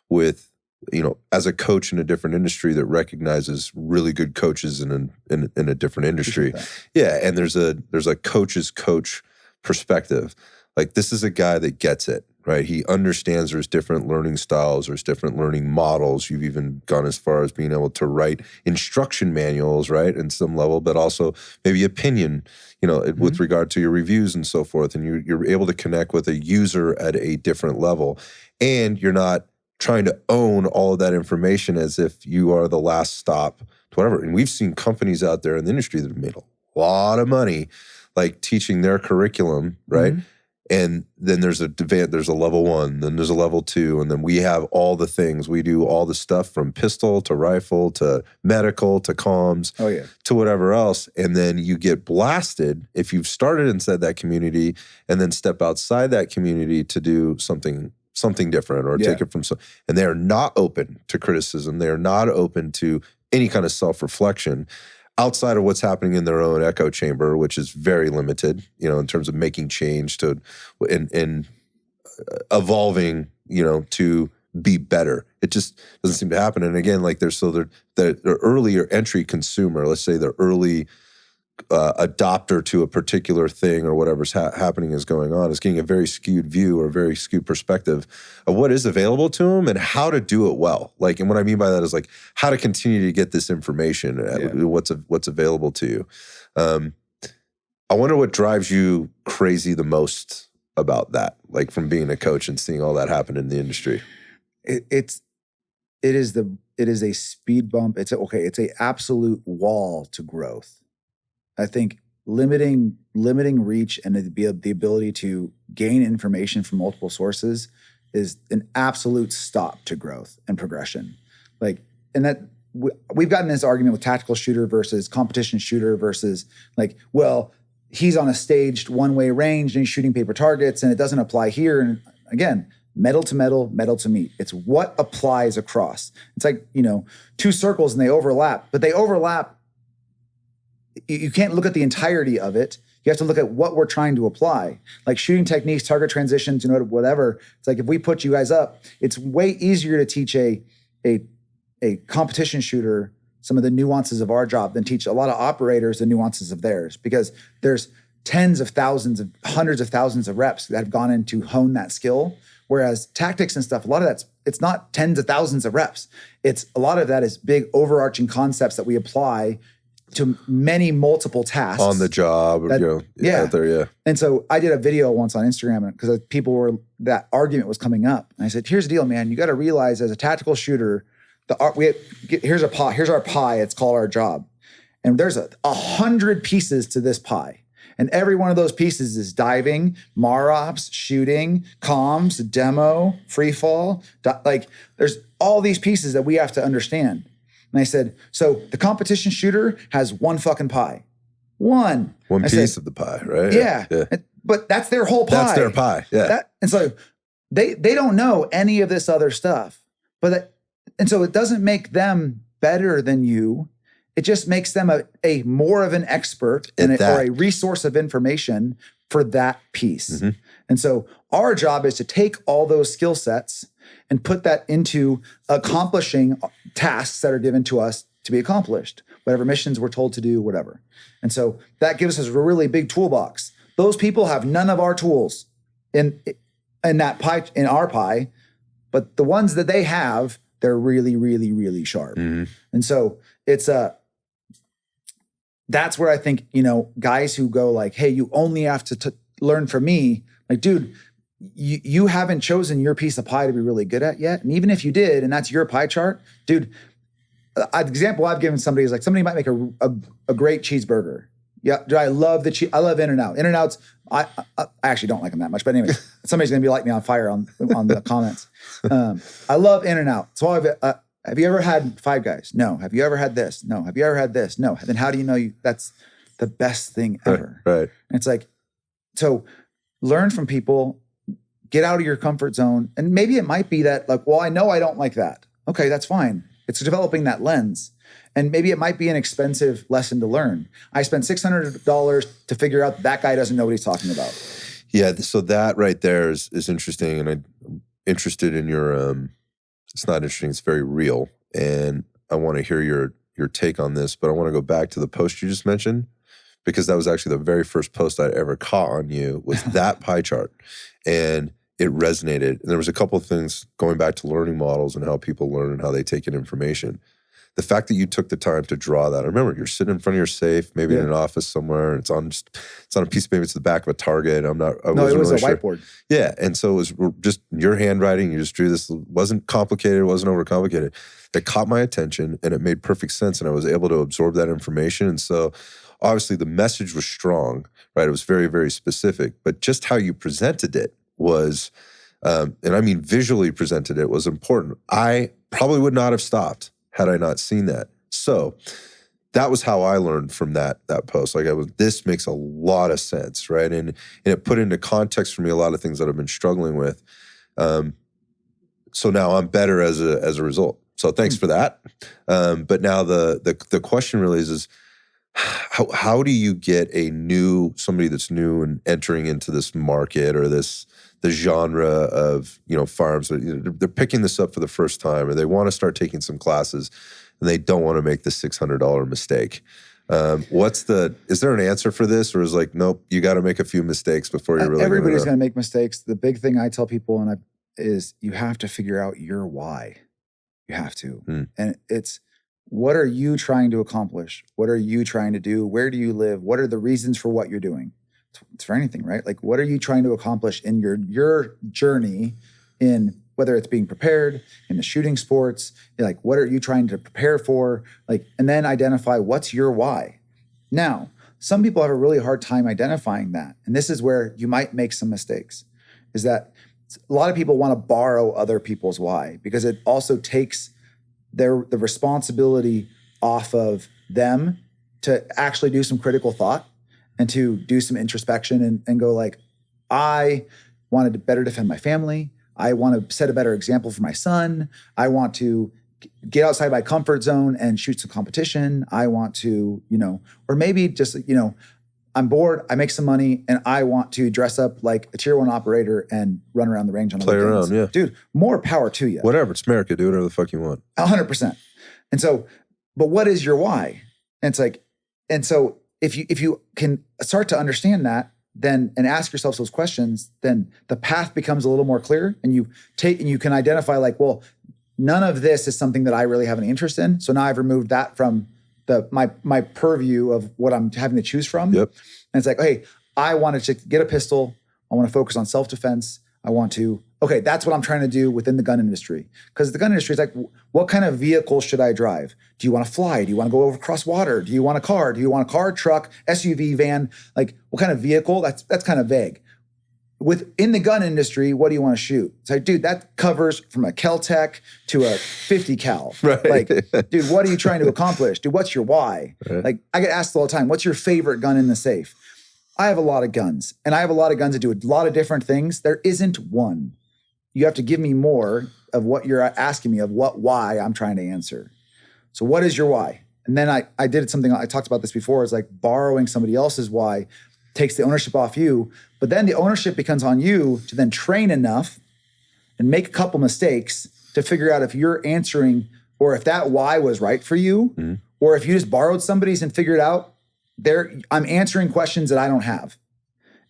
with, you know, as a coach in a different industry that recognizes really good coaches in a different industry. Yeah. And there's a coach's coach perspective. Like, this is a guy that gets it, right? He understands there's different learning styles, there's different learning models. You've even gone as far as being able to write instruction manuals, right? In some level, but also maybe opinion, you know, with regard to your reviews and so forth. And you're able to connect with a user at a different level. And you're not trying to own all of that information as if you are the last stop to whatever. And we've seen companies out there in the industry that have made a lot of money, like teaching their curriculum, right? And then there's a level 1, then there's a level 2, and then we have all the things. We do all the stuff from pistol to rifle to medical to comms to whatever else. And then you get blasted if you've started inside that community and then step outside that community to do something different or take it from some. And they are not open to criticism. They are not open to any kind of self-reflection outside of what's happening in their own echo chamber, which is very limited, you know, in terms of making change to and evolving, you know, to be better. It just doesn't seem to happen. And again, like the earlier entry consumer, let's say the early adopter to a particular thing or whatever's happening is going on, is getting a very skewed view or a very skewed perspective of what is available to them and how to do it well. Like, and what I mean by that is like how to continue to get this information, what's available to you. I wonder what drives you crazy the most about that, like from being a coach and seeing all that happen in the industry. It is a speed bump. It's a absolute wall to growth. I think limiting reach and the ability to gain information from multiple sources is an absolute stop to growth and progression. Like, and that we've gotten this argument with tactical shooter versus competition shooter versus like, well, he's on a staged one-way range and he's shooting paper targets and it doesn't apply here. And again, metal to metal, metal to meat. It's what applies across. It's like, you know, 2 circles and they overlap, but they overlap. You can't look at the entirety of it. You have to look at what we're trying to apply. Like shooting techniques, target transitions, you know, whatever. It's like if we put you guys up, it's way easier to teach a competition shooter some of the nuances of our job than teach a lot of operators the nuances of theirs, because there's tens of thousands of hundreds of thousands of reps that have gone in to hone that skill. Whereas tactics and stuff, a lot of it's not tens of thousands of reps. It's a lot of that is big overarching concepts that we apply to multiple tasks on the job, out there. And so I did a video once on Instagram because that argument was coming up. And I said, here's the deal, man. You got to realize as a tactical shooter, here's our pie. It's called our job. And there's 100 pieces to this pie. And every one of those pieces is diving, MAROPS, shooting, comms, demo, free fall. Like there's all these pieces that we have to understand. And I said, so the competition shooter has one fucking pie. One piece of the pie, right? Yeah. But that's their whole pie. That's their pie. Yeah. And so they don't know any of this other stuff. And so it doesn't make them better than you. It just makes them a more of an expert or a resource of information for that piece. Mm-hmm. And so our job is to take all those skill sets and put that into accomplishing tasks that are given to us to be accomplished, whatever missions we're told to do, whatever. And so that gives us a really big toolbox. Those people have none of our tools. in that pie, in our pie, but the ones that they have, they're really, really, really sharp. And so it's that's where I think, guys who go like, hey, you only have to learn from me. Like, dude, you haven't chosen your piece of pie to be really good at yet. And even if you did, and that's your pie chart, dude, the example I've given somebody is like, somebody might make a great cheeseburger. Yeah, dude, I love the cheese. I love In-N-Out. In-N-Out's, I actually don't like them that much. But anyways, somebody's going to be lighting me on fire on the comments. I love In-N-Out. So have you ever had Five Guys? No. Have you ever had this? No. Have you ever had this? No. Then how do you know that's the best thing ever? Right. And it's like, so learn from people, get out of your comfort zone. And maybe it might be that like, well, I know I don't like that. Okay, that's fine. It's developing that lens. And maybe it might be an expensive lesson to learn. I spent $600 to figure out that guy doesn't know what he's talking about. Yeah, so that right there is interesting. And I'm interested in your, it's not interesting, it's very real. And I want to hear your take on this, but I want to go back to the post you just mentioned, because that was actually the very first post I'd ever caught on you was that pie chart. And it resonated. And there was a couple of things going back to learning models and how people learn and how they take in information. The fact that you took the time to draw that. I remember you're sitting in front of your safe, maybe in an office somewhere, and it's on a piece, maybe it's the back of a Target. It was a whiteboard. Yeah, and so it was just your handwriting. You just drew this. It wasn't complicated. It wasn't overcomplicated. That caught my attention, and it made perfect sense, and I was able to absorb that information. And so, obviously, the message was strong, right? It was very, very specific, but just how you presented it was, and I mean visually presented it, was important. I probably would not have stopped had I not seen that. So that was how I learned from that post. Like this makes a lot of sense, right? And it put into context for me a lot of things that I've been struggling with. So now I'm better as a result. So thanks for that. But now the question really is how do you get somebody that's new and entering into this market or the genre of, firearms, they're picking this up for the first time or they want to start taking some classes and they don't want to make the $600 mistake. Is there an answer for this, or is like, nope, you got to make a few mistakes before you're really everybody's going to make mistakes. The big thing I tell people is you have to figure out your why. You have to. And it's, what are you trying to accomplish? What are you trying to do? Where do you live? What are the reasons for what you're doing? It's for anything, right? Like, what are you trying to accomplish in your journey in whether it's being prepared in the shooting sports, like, what are you trying to prepare for? Like, and then identify what's your why. Now, some people have a really hard time identifying that. And this is where you might make some mistakes, is that a lot of people want to borrow other people's why because it also takes the responsibility off of them to actually do some critical thought and to do some introspection and go like, I wanted to better defend my family. I want to set a better example for my son. I want to get outside my comfort zone and shoot some competition. I want to, or maybe just, I'm bored, I make some money, and I want to dress up like a tier 1 operator and run around the range on the weekends. Play around, yeah. Dude, more power to you. Whatever, it's America, do whatever the fuck you want. 100%. And so, but what is your why? And it's like, and so if you can start to understand that, then and ask yourself those questions, then the path becomes a little more clear, and you can identify like, well, none of this is something that I really have any interest in. So now I've removed that from my purview of what I'm having to choose from. Yep. And it's like, hey, I wanted to get a pistol. I want to focus on self-defense. Okay, that's what I'm trying to do within the gun industry. Because the gun industry is like, what kind of vehicle should I drive? Do you want to fly? Do you want to go across water? Do you want a car? Do you want a car, truck, SUV, van? Like, what kind of vehicle? That's kind of vague. Within the gun industry, what do you want to shoot? It's like, dude, that covers from a Kel-Tec to a 50 cal. Right. Like, dude, what are you trying to accomplish? Dude, what's your why? Right. Like, I get asked all the time, what's your favorite gun in the safe? I have a lot of guns, and I have a lot of guns that do a lot of different things. There isn't one. You have to give me more of what you're asking me, of why I'm trying to answer. So what is your why? And then I did something, I talked about this before, is like borrowing somebody else's why takes the ownership off you, but then the ownership becomes on you to then train enough and make a couple mistakes to figure out if you're answering or if that why was right for you, or if you just borrowed somebody's and figured out I'm answering questions that I don't have.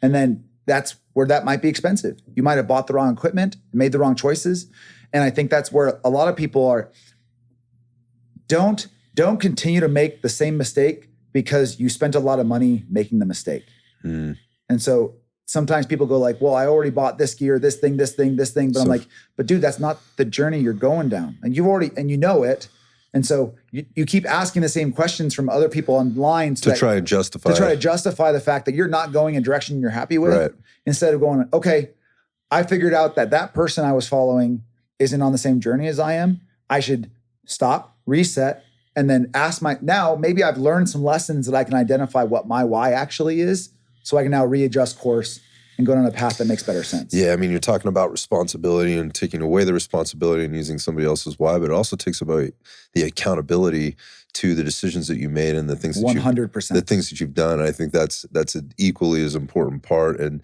And then that's where that might be expensive. You might have bought the wrong equipment, made the wrong choices. And I think that's where a lot of people are, don't continue to make the same mistake because you spent a lot of money making the mistake. And so sometimes people go like, well, I already bought this gear, this thing. But I'm like, but dude, that's not the journey you're going down. And and you know it. And so you keep asking the same questions from other people online to try and justify the fact that you're not going in a direction you're happy with, right, instead of going, okay, I figured out that person I was following isn't on the same journey as I am. I should stop, reset, and then now maybe I've learned some lessons that I can identify what my why actually is, so I can now readjust course and go down a path that makes better sense. Yeah, I mean, you're talking about responsibility and taking away the responsibility and using somebody else's why, but it also takes about the accountability to the decisions that you made and the things that 100%. The things that you've done. I think that's an equally as important part, and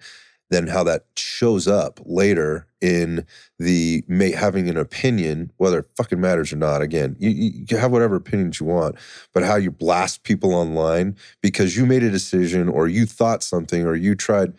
then how that shows up later in having an opinion, whether it fucking matters or not. Again, you can have whatever opinions you want, but how you blast people online because you made a decision or you thought something or you tried.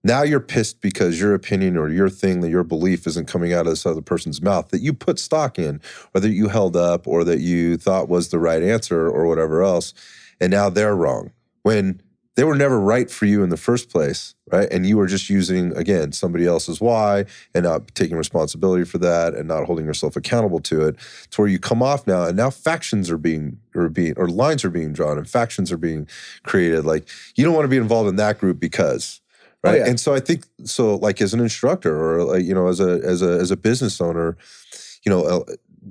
Now you're pissed because your opinion or your thing, that your belief isn't coming out of this other person's mouth that you put stock in or that you held up or that you thought was the right answer or whatever else. And now they're wrong when they were never right for you in the first place, right? And you were just using, again, somebody else's why and not taking responsibility for that and not holding yourself accountable to it. It's where you come off now, and now factions are or lines are being drawn and factions are being created. Like, you don't want to be involved in that group because, right? Oh, yeah. And so I think, like as an instructor or like, as a business owner,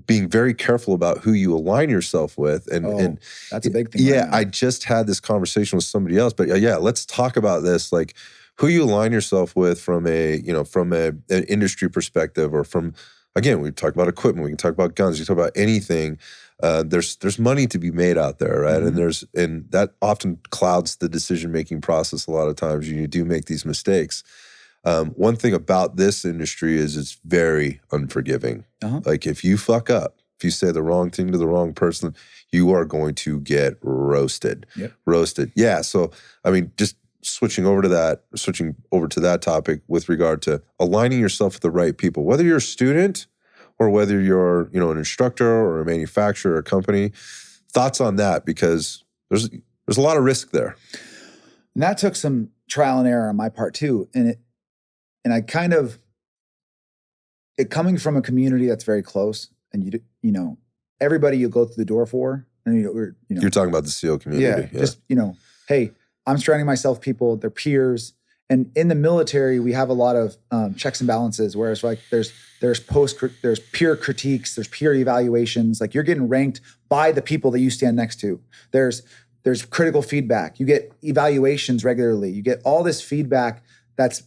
being very careful about who you align yourself with. And that's a big thing. Yeah, right. I just had this conversation with somebody else, but yeah, let's talk about this. Like, who you align yourself with from an industry perspective, or from, again, we talk about equipment, we can talk about guns, we talk about anything. There's money to be made out there, right? Mm-hmm. And that often clouds the decision-making process a lot of times. You do make these mistakes. One thing about this industry is it's very unforgiving. Uh-huh. Like, if you fuck up, if you say the wrong thing to the wrong person, you are going to get roasted. Yep. Roasted. Yeah. So, I mean, just switching over to that topic with regard to aligning yourself with the right people, whether you're a student or whether you're, an instructor or a manufacturer or a company. Thoughts on that? Because there's a lot of risk there. And that took some trial and error on my part too. And I kind of, it coming from a community that's very close, and everybody you go through the door for, and you're talking about the SEAL community. Yeah. Just, hey, I'm surrounding myself with people, they're peers. And in the military, we have a lot of checks and balances, whereas like there's peer critiques, there's peer evaluations, like you're getting ranked by the people that you stand next to. There's critical feedback. You get evaluations regularly. You get all this feedback that's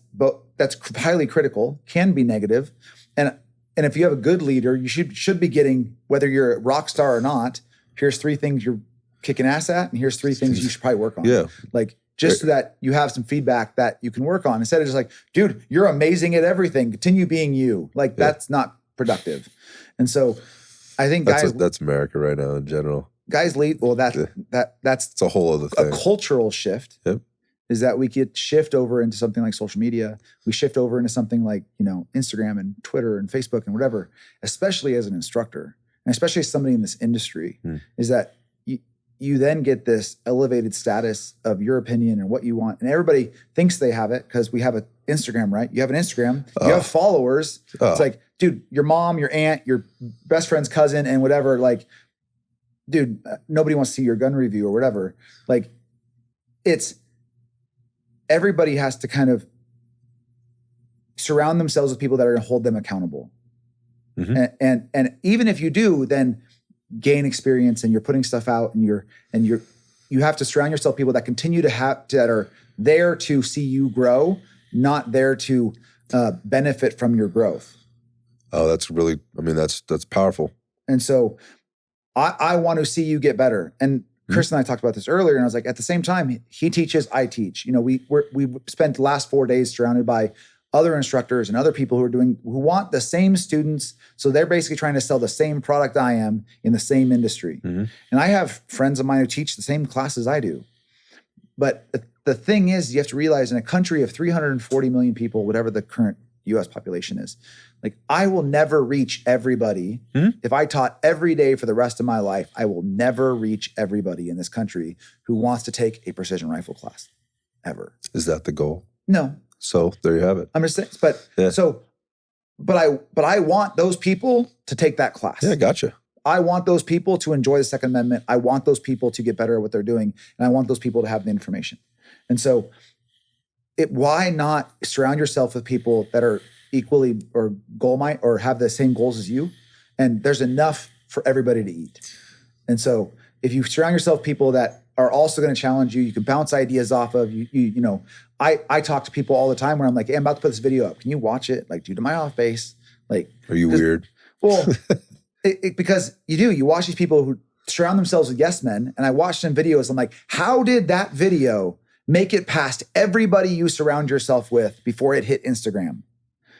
highly critical, can be negative. And if you have a good leader, you should be getting, whether you're a rock star or not, here's 3 things you're kicking ass at, and here's 3 things you should probably work on. Yeah. Like, just so that you have some feedback that you can work on, instead of just like, dude, you're amazing at everything, continue being you. Like, that's not productive. And so I think that's America right now in general. Guys lead, well, that's it's a whole other thing. A cultural shift. Yep. Is that we could shift over into something like social media. We shift over into something like, Instagram and Twitter and Facebook and whatever, especially as an instructor, and especially as somebody in this industry, is that you then get this elevated status of your opinion and what you want. And everybody thinks they have it because we have an Instagram, right? You have an Instagram, you have followers. It's like, dude, your mom, your aunt, your best friend's cousin and whatever, like, dude, nobody wants to see your gun review or whatever. Like, everybody has to kind of surround themselves with people that are going to hold them accountable. Mm-hmm. And even if you do, then gain experience and you're putting stuff out and you have to surround yourself with people that continue that are there to see you grow, not there to benefit from your growth. Oh, that's really, that's powerful. And so I want to see you get better. And Chris and I talked about this earlier, and I was like, at the same time, he teaches, I teach. We spent the last 4 days surrounded by other instructors and other people who want the same students. So they're basically trying to sell the same product I am in the same industry. Mm-hmm. And I have friends of mine who teach the same classes I do. but the thing is, you have to realize in a country of 340 million people, whatever the current US population is, like I will never reach everybody. If I taught every day for the rest of my life, I will never reach everybody in this country who wants to take a precision rifle class ever. Is that the goal? No. So there you have it. I'm just saying, but I want those people to take that class. Yeah, gotcha. I want those people to enjoy the Second Amendment. I want those people to get better at what they're doing. And I want those people to have the information. And so why not surround yourself with people that are equally or goal-minded or have the same goals as you? And there's enough for everybody to eat. And so if you surround yourself with people that are also going to challenge you, you can bounce ideas off of you know, I talk to people all the time where I'm like, hey, I'm about to put this video up. Can you watch it? Like, dude, am I off base? Like, are you weird? Well, because you watch these people who surround themselves with yes men. And I watch some videos. I'm like, how did that video make it past everybody you surround yourself with before it hit Instagram?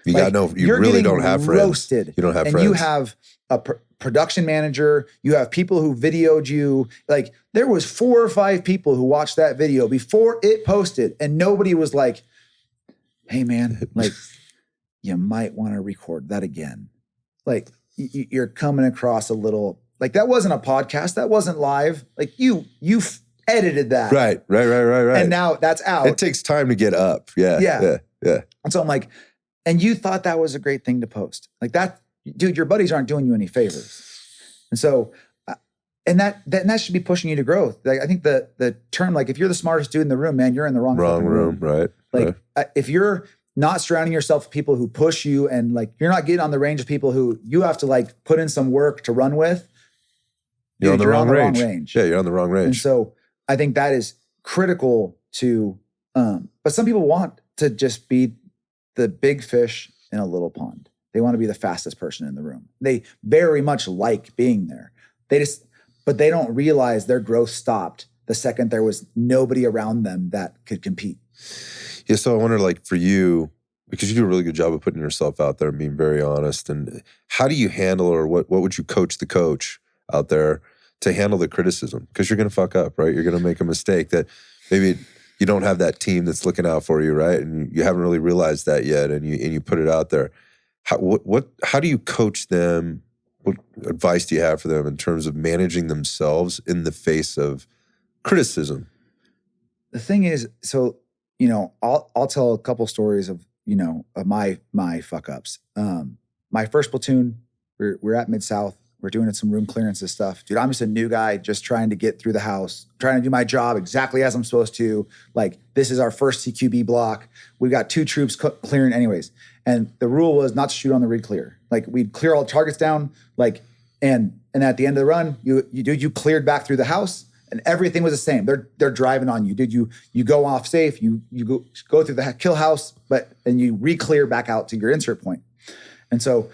You got no, you really don't have friends. Roasted. You don't have and friends. You have a production manager. You have people who videoed you. Like there was 4 or 5 people who watched that video before it posted, and nobody was like, "Hey, man, like you might want to record that again." Like you're coming across a little like that wasn't a podcast. That wasn't live. Like you edited that. Right. And now that's out. It takes time to get up. Yeah. And so I'm like, and you thought that was a great thing to post. Like that, dude, your buddies aren't doing you any favors. And so, and that should be pushing you to growth. Like, I think the term, like if you're the smartest dude in the room, man, you're in the wrong room. Right. Like if you're not surrounding yourself with people who push you and like, you're not getting on the range of people who you have to like put in some work to run with. You're on the wrong range. Yeah, you're on the wrong range. And so I think that is critical to, but some people want to just be the big fish in a little pond. They want to be the fastest person in the room. They very much like being there. But they don't realize their growth stopped the second there was nobody around them that could compete. Yeah, so I wonder, like for you, because you do a really good job of putting yourself out there and being very honest, and how do you handle, or what would you coach the coach out there to handle the criticism? Because you're going to fuck up, right? You're going to make a mistake that maybe you don't have that team that's looking out for you, right? And you haven't really realized that yet, and you put it out there. How do you coach them? What advice do you have for them in terms of managing themselves in the face of criticism? The thing is, so I'll tell a couple stories of of my fuck ups. My first platoon, we're at Mid-South. We're doing some room clearances stuff. Dude, I'm just a new guy just trying to get through the house, trying to do my job exactly as I'm supposed to. Like, this is our first CQB block. We've got 2 troops clearing anyways. And the rule was not to shoot on the re-clear. Like, we'd clear all the targets down, like, and at the end of the run, you cleared back through the house and everything was the same. They're driving on you. Dude, you go off safe, you go through the kill house, and you re-clear back out to your insert point. And so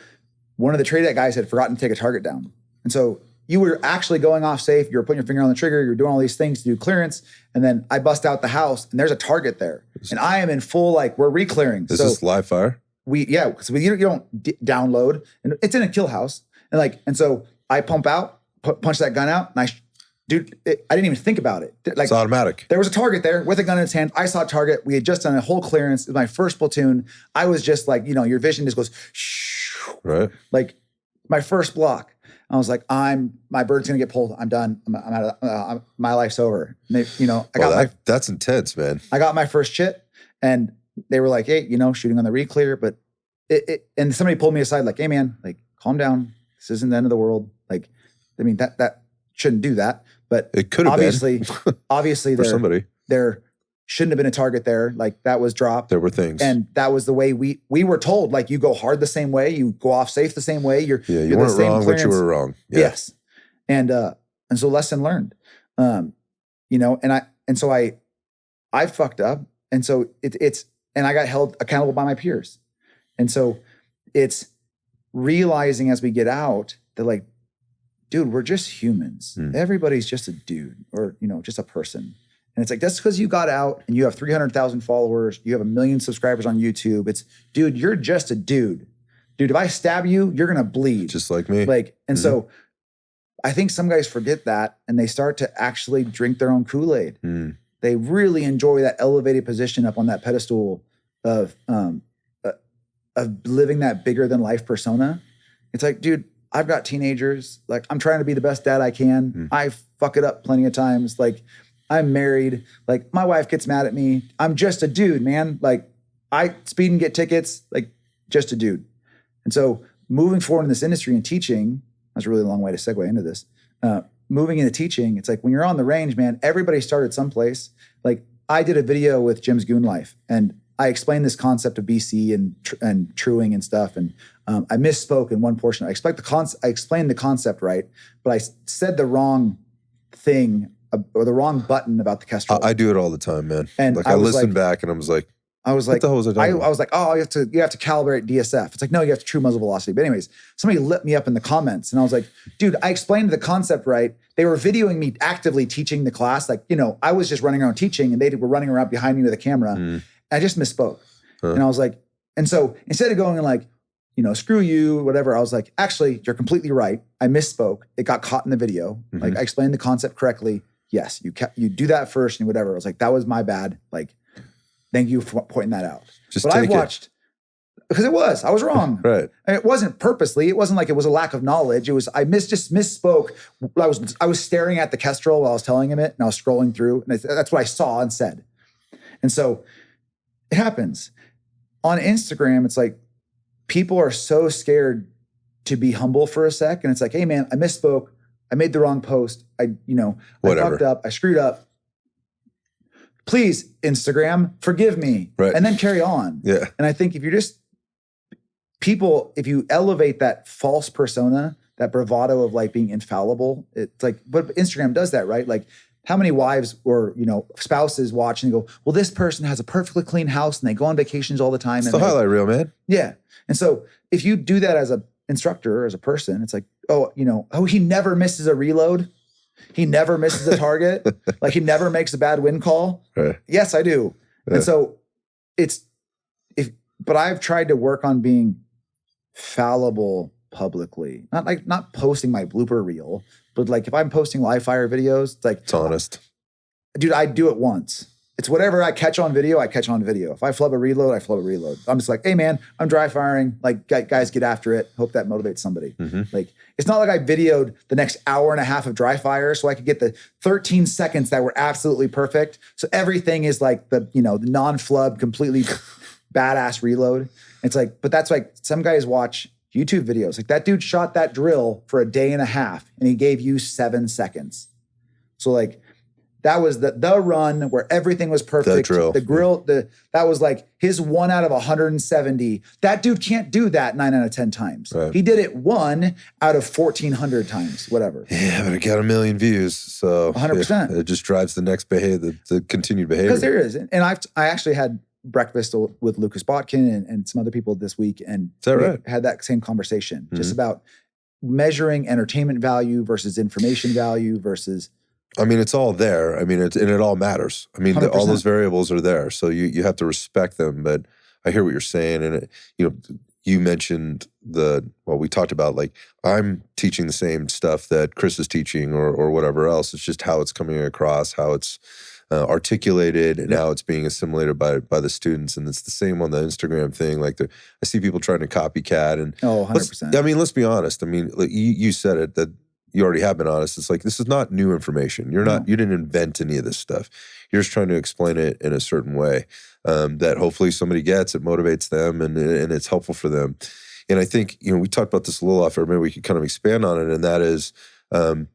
one of the TRADET guys had forgotten to take a target down. And so you were actually going off safe. You were putting your finger on the trigger. You're doing all these things to do clearance. And then I bust out the house and there's a target there. And I am in full, like, we're re-clearing. Is this live fire? Because you don't download. And it's in a kill house. And so I pump out, punch that gun out. And I didn't even think about it. Like, it's automatic. There was a target there with a gun in its hand. I saw a target. We had just done a whole clearance. It was my first platoon. I was just like, your vision just goes, shh. Right. Like my first block, I was like, my bird's gonna get pulled. I'm done. I'm out of, my life's over. And they, that's intense, man. I got my first chit, and they were like, hey, shooting on the re-clear, but and somebody pulled me aside, like, hey man, like, calm down. This isn't the end of the world. Like, I mean, that shouldn't do that, but it could have been. Obviously, for somebody. There shouldn't have been a target there. Like, that was dropped. There were things. And that was the way we were told. Like, you go hard the same way, you go off safe the same way. You're you weren't wrong, but you were wrong. Yeah. Yes. And so lesson learned. And so I fucked up. And so and I got held accountable by my peers. And so it's realizing as we get out that, like, dude, we're just humans. Everybody's just a dude or, just a person. And it's like, that's because you got out and you have 300,000 followers. You have 1 million subscribers on YouTube. Dude, you're just a dude. Dude, if I stab you, you're going to bleed. Just like me. Like, and so I think some guys forget that and they start to actually drink their own Kool-Aid. They really enjoy that elevated position up on that pedestal of living that bigger than life persona. It's like, dude, I've got teenagers. Like, I'm trying to be the best dad I can. I fuck it up plenty of times. Like, I'm married. Like, my wife gets mad at me. I'm just a dude, man. Like, I speed and get tickets. Like, just a dude. And so moving forward in this industry and teaching, that's a really long way to segue into this. Moving into teaching, it's like when you're on the range, man, everybody started someplace. Like, I did a video with Jim's Goon Life, and I explained this concept of BC and truing and stuff. And I misspoke in one portion. I explained the concept right, but I said the wrong thing or the wrong button about the Kestrel. I do it all the time, man. And like I listened back and I was like, what the hell was I talking about? I was like, oh, you have to calibrate DSF. It's like, no, you have to true muzzle velocity. But anyways, somebody lit me up in the comments and I was like, dude, I explained the concept right. They were videoing me actively teaching the class. Like, I was just running around teaching and they were running around behind me with a camera. I just misspoke. And I was like, and so instead of going like, screw you, whatever, I was like, actually, you're completely right. I misspoke. It got caught in the video. Like, I explained the concept correctly. Yes, you do that first and whatever. I was like, that was my bad. Like, thank you for pointing that out. But I've watched, because I was wrong. Right. And it wasn't purposely. It wasn't like it was a lack of knowledge. It was, just misspoke. I was staring at the Kestrel while I was telling him it and I was scrolling through and that's what I saw and said. And so it happens. On Instagram, it's like people are so scared to be humble for a sec. And it's like, hey man, I misspoke. I made the wrong post. I fucked up. I screwed up. Please, Instagram, forgive me. Right. And then carry on. Yeah. And I think if you elevate that false persona, that bravado of like being infallible, it's like, but Instagram does that, right? Like, how many wives or, spouses watch and go, well, this person has a perfectly clean house and they go on vacations all the time. It's the highlight reel, man. Yeah. And so if you do that as an instructor or as a person, it's like, he never misses a reload. He never misses a target. Like, he never makes a bad wind call. Right. Yes, I do. Yeah. And so but I've tried to work on being fallible publicly, not posting my blooper reel, but like if I'm posting live fire videos, it's honest. Dude, I do it once. It's whatever I catch on video, I catch on video. If I flub a reload, I flub a reload. I'm just like, hey man, I'm dry firing. Like, guys, get after it. Hope that motivates somebody. Like, it's not like I videoed the next hour and a half of dry fire so I could get the 13 seconds that were absolutely perfect. So everything is like the non-flub, completely badass reload. It's like, but that's like some guys watch YouTube videos. Like, that dude shot that drill for a day and a half and he gave you 7 seconds. So like, that was the run where everything was perfect. The drill. That was like his 1 out of 170. That dude can't do that 9 out of 10 times. Right. He did it 1 out of 1,400 times, whatever. Yeah, but it got 1 million views. So 100%. It just drives the next behavior, the continued behavior. Because there is. And I actually had breakfast with Lucas Botkin and some other people this week. And is that right? Had that same conversation just about measuring entertainment value versus information value versus... I mean, it's all there. I mean, it all matters. I mean, all those variables are there. So you have to respect them. But I hear what you're saying. And, you mentioned we talked about, like, I'm teaching the same stuff that Chris is teaching or whatever else. It's just how it's coming across, how it's articulated, and how it's being assimilated by the students. And it's the same on the Instagram thing. Like, I see people trying to copycat. And 100%. Let's be honest. I mean, like, you said it, that you already have been honest. It's like, this is not new information. You didn't invent any of this stuff. You're just trying to explain it in a certain way that hopefully somebody gets, it motivates them, and it's helpful for them. And I think, we talked about this a little off air, maybe we could kind of expand on it. And that is, in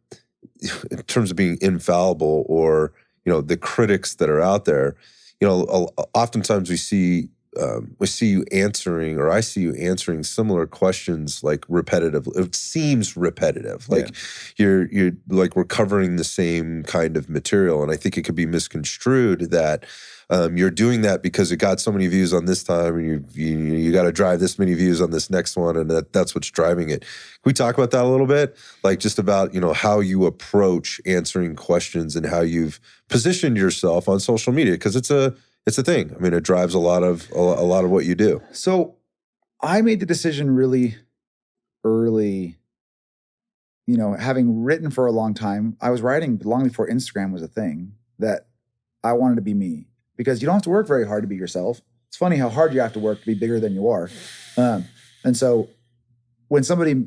terms of being infallible, or, the critics that are out there, oftentimes we see you answering, or I see you answering similar questions, like repetitive. It seems repetitive. Like you're like, we're covering the same kind of material. And I think it could be misconstrued that you're doing that because it got so many views on this time, and you got to drive this many views on this next one, and that's what's driving it. Can we talk about that a little bit? Like, just about, how you approach answering questions and how you've positioned yourself on social media, because it's a thing. I mean, it drives a lot of what you do. So I made the decision really early, having written for a long time. I was writing long before Instagram was a thing, that I wanted to be me, because you don't have to work very hard to be yourself. It's funny how hard you have to work to be bigger than you are. And so when somebody,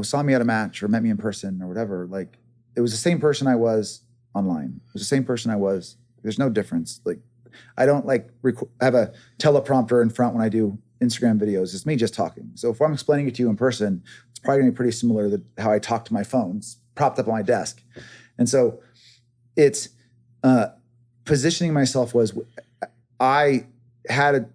saw me at a match or met me in person or whatever, like, it was the same person I was online. It was the same person I was. There's no difference. Like, I don't have a teleprompter in front when I do Instagram videos. It's me just talking. So if I'm explaining it to you in person, it's probably gonna be pretty similar to how I talk to my phone. It's propped up on my desk. And so it's positioning myself was, I had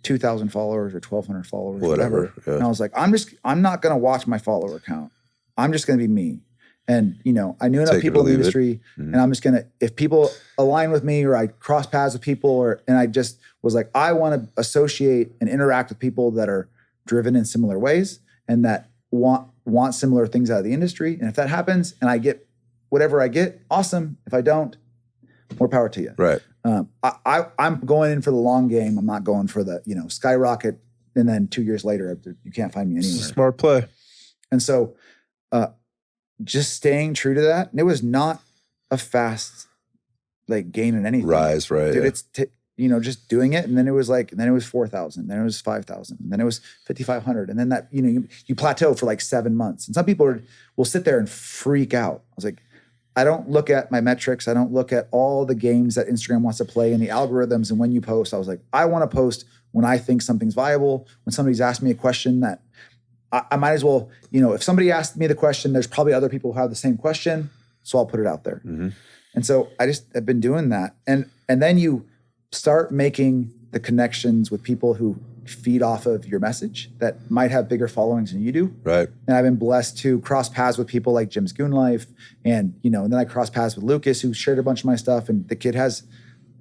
2,000 followers or 1,200 followers, whatever. Yeah. And I was like, I'm not going to watch my follower count. I'm just going to be me. And, I knew enough people in the industry, and I'm just going to, if people align with me or I cross paths with people, and I just was like, I want to associate and interact with people that are driven in similar ways and that want similar things out of the industry. And if that happens and I get whatever I get, awesome. If I don't, more power to you. Right. I'm going in for the long game. I'm not going for the, skyrocket. And then 2 years later, you can't find me anywhere. Smart play. And so just staying true to that. And it was not a fast gain in anything. Rise, right. Dude, it's, just doing it. And then it was 4,000. Then it was 5,000. Then it was 5,500. And then that, you plateau for 7 months. And some people will sit there and freak out. I was like, I don't look at my metrics. I don't look at all the games that Instagram wants to play and the algorithms and when you post. I was like, I want to post when I think something's viable, when somebody's asked me a question that I might as well, if somebody asked me the question, there's probably other people who have the same question. So I'll put it out there. Mm-hmm. And so I've been doing that. And then you start making the connections with people who feed off of your message that might have bigger followings than you do. Right. And I've been blessed to cross paths with people like Jim's Goon Life. And, and then I crossed paths with Lucas, who shared a bunch of my stuff. And the kid has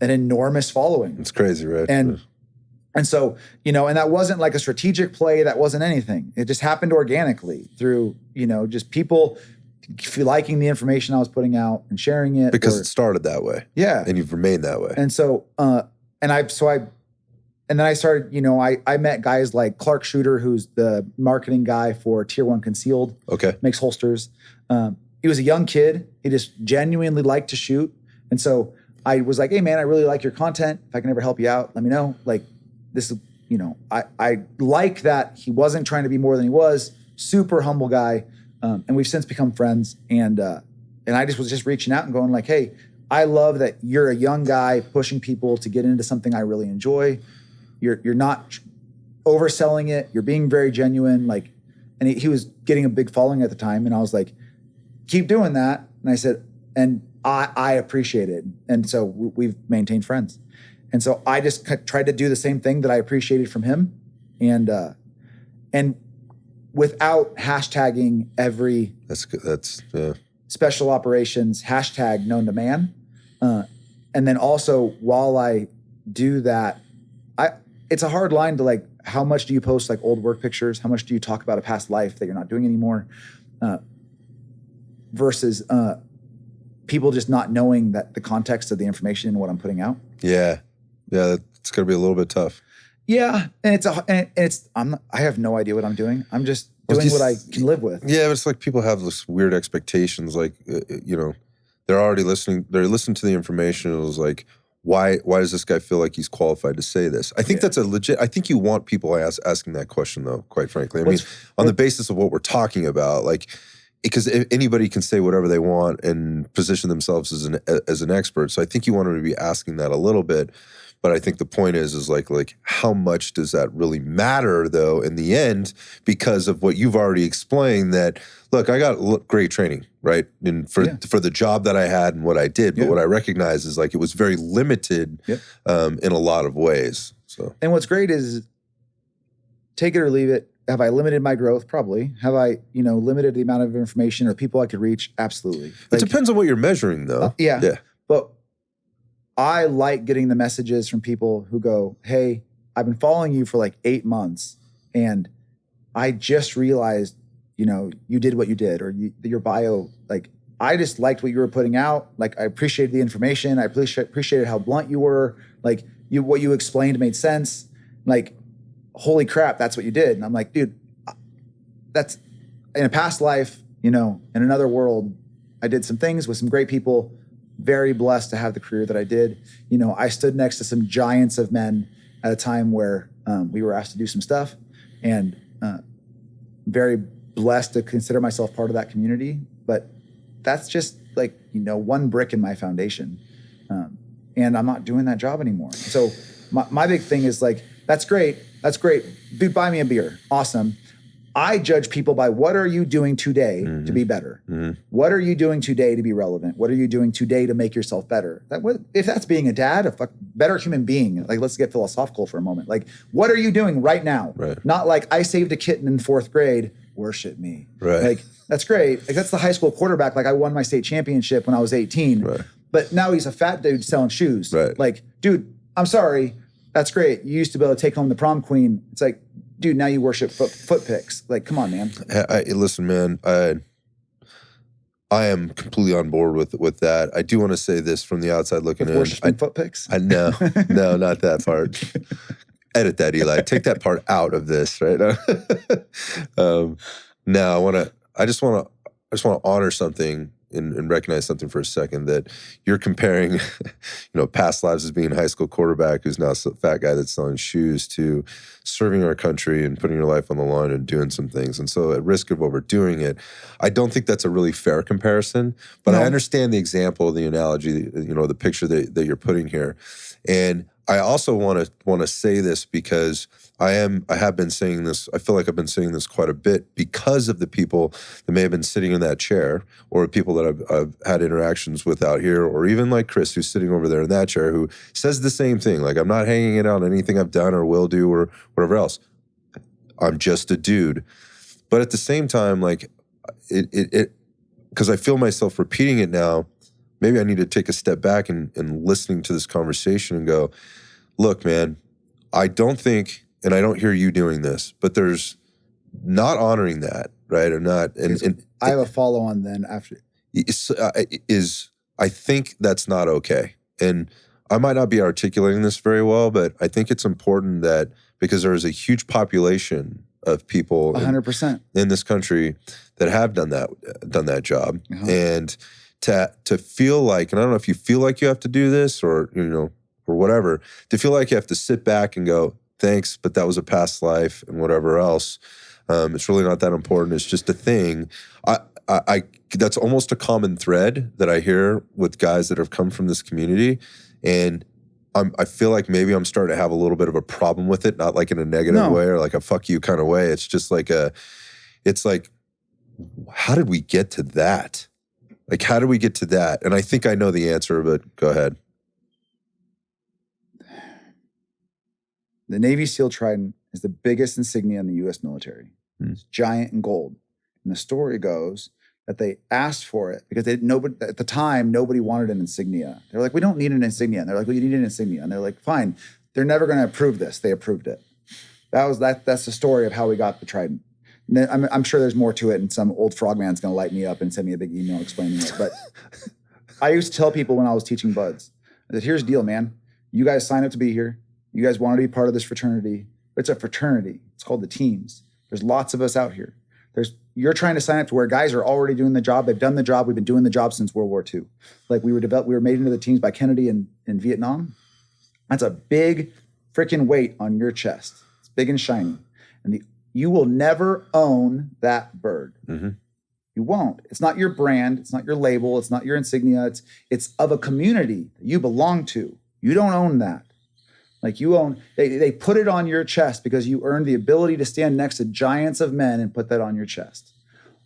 an enormous following. It's crazy, right? And so, and that wasn't a strategic play. That wasn't anything. It just happened organically through, just people liking the information I was putting out and sharing it. Because it started that way. Yeah. And you've remained that way. And so, and then I started, I met guys like Clark Shooter, who's the marketing guy for Tier 1 Concealed. Okay. Makes holsters. He was a young kid. He just genuinely liked to shoot. And so I was like, hey man, I really like your content. If I can ever help you out, let me know. This is, I like that he wasn't trying to be more than he was. Super humble guy. And we've since become friends. And I was just reaching out and going hey, I love that you're a young guy pushing people to get into something I really enjoy. You're not overselling it. You're being very genuine. And he was getting a big following at the time. And I was like, keep doing that. And I said, and I appreciate it. And so we've maintained friends. And so I just tried to do the same thing that I appreciated from him. And without hashtagging every special operations hashtag known to man. And then also while I do that, it's a hard line to how much do you post old work pictures? How much do you talk about a past life that you're not doing anymore? Versus people just not knowing that the context of the information and what I'm putting out. Yeah. Yeah. It's going to be a little bit tough. Yeah. And I have no idea what I'm doing. I'm just doing what I can live with. Yeah. But it's people have this weird expectations. They're already listening. They're listening to the information. It was why does this guy feel like he's qualified to say this? I think that's a legit, I think you want people asking that question though, quite frankly. I mean, on the basis of what we're talking about, because anybody can say whatever they want and position themselves as an expert. So I think you want them to be asking that a little bit. But I think the point is how much does that really matter though in the end, because of what you've already explained that, look, I got great training, right? And for the job that I had and what I did, but what I recognize is it was very limited in a lot of ways. So, and what's great is take it or leave it. Have I limited my growth? Probably. Have I, limited the amount of information or people I could reach? Absolutely. It depends on what you're measuring though. Yeah. But I like getting the messages from people who go, hey, I've been following you for 8 months and I just realized, you did what you did, or your bio, I just liked what you were putting out. I appreciated the information. I appreciated how blunt you were. What you explained made sense. Holy crap, that's what you did. And I'm like, dude, that's in a past life, in another world, I did some things with some great people. very blessed to have the career that I did. You know, I stood next to some giants of men at a time where we were asked to do some stuff, and very blessed to consider myself part of that community. But that's just like, you know, one brick in my foundation. And I'm not doing that job anymore. So my big thing is like, that's great. That's great. Dude, buy me a beer. Awesome. I judge people by what are you doing today to be better? What are you doing today to be relevant? What are you doing today to make yourself better? If that's being a dad, a better human being, like let's get philosophical for a moment. Like, what are you doing right now? Right. Not like I saved a kitten in 4th grade, worship me. Right. Like, that's great. Like that's the high school quarterback. Like I won my state championship when I was 18, Right. but now he's a fat dude selling shoes. Right. Like, dude, I'm sorry. That's great. You used to be able to take home the prom queen. It's like, dude, now you worship foot picks. Like, come on, man. Listen, man, I am completely on board with that. I do want to say this from the outside looking in. Worshiping foot picks? No, not that part. Edit that, Eli. Take that part out of this, right? No, I just want to honor something and recognize something for a second, that you're comparing, you know, past lives as being a high school quarterback who's now a fat guy that's selling shoes to serving our country and putting your life on the line and doing some things. And so at risk of overdoing it, I don't think that's a really fair comparison, but I understand the example, the analogy, you know, the picture that you're putting here. And I also want to say this because I have been saying this. I feel like I've been saying this quite a bit because of the people that may have been sitting in that chair, or people that I've had interactions with out here, or even like Chris, who's sitting over there in that chair, who says the same thing. Like, I'm not hanging it on anything I've done or will do or whatever else. I'm just a dude. But at the same time, like it because I feel myself repeating it now, maybe I need to take a step back and listening to this conversation and go, look, man, I don't think, and I don't hear you doing this, but there's not honoring that, right? Or not. And I have a follow on then after. I think that's not okay. And I might not be articulating this very well, but I think it's important that, because there is a huge population of people 100% in this country that have done that job. And to feel like, and I don't know if you feel like you have to do this or, you know, or whatever, to feel like you have to sit back and go, thanks, but that was a past life and whatever else. It's really not that important. It's just a thing. I that's almost a common thread that I hear with guys that have come from this community. And I feel like maybe I'm starting to have a little bit of a problem with it, not like in a negative way or like a fuck you kind of way. It's just like it's like, how did we get to that? Like, how did we get to that? And I think I know the answer, but go ahead. The Navy SEAL Trident is the biggest insignia in the U.S. military. It's giant and gold. And the story goes that they asked for it because at the time, nobody wanted an insignia. They were like, we don't need an insignia. And they're like, well, you need an insignia. And they're like, fine. They're never going to approve this. They approved it. That's the story of how we got the Trident. And I'm sure there's more to it, and some old frogman's going to light me up and send me a big email explaining it. But I used to tell people when I was teaching buds that here's the deal, man. You guys sign up to be here. You guys want to be part of this fraternity. It's a fraternity. It's called the teams. There's lots of us out here. You're trying to sign up to where guys are already doing the job. They've done the job. We've been doing the job since World War II. Like we were made into the teams by Kennedy in Vietnam. That's a big freaking weight on your chest. It's big and shiny. And you will never own that bird. Mm-hmm. You won't. It's not your brand. It's not your label. It's not your insignia. It's of a community that you belong to. You don't own that. Like you own, they put it on your chest because you earned the ability to stand next to giants of men and put that on your chest.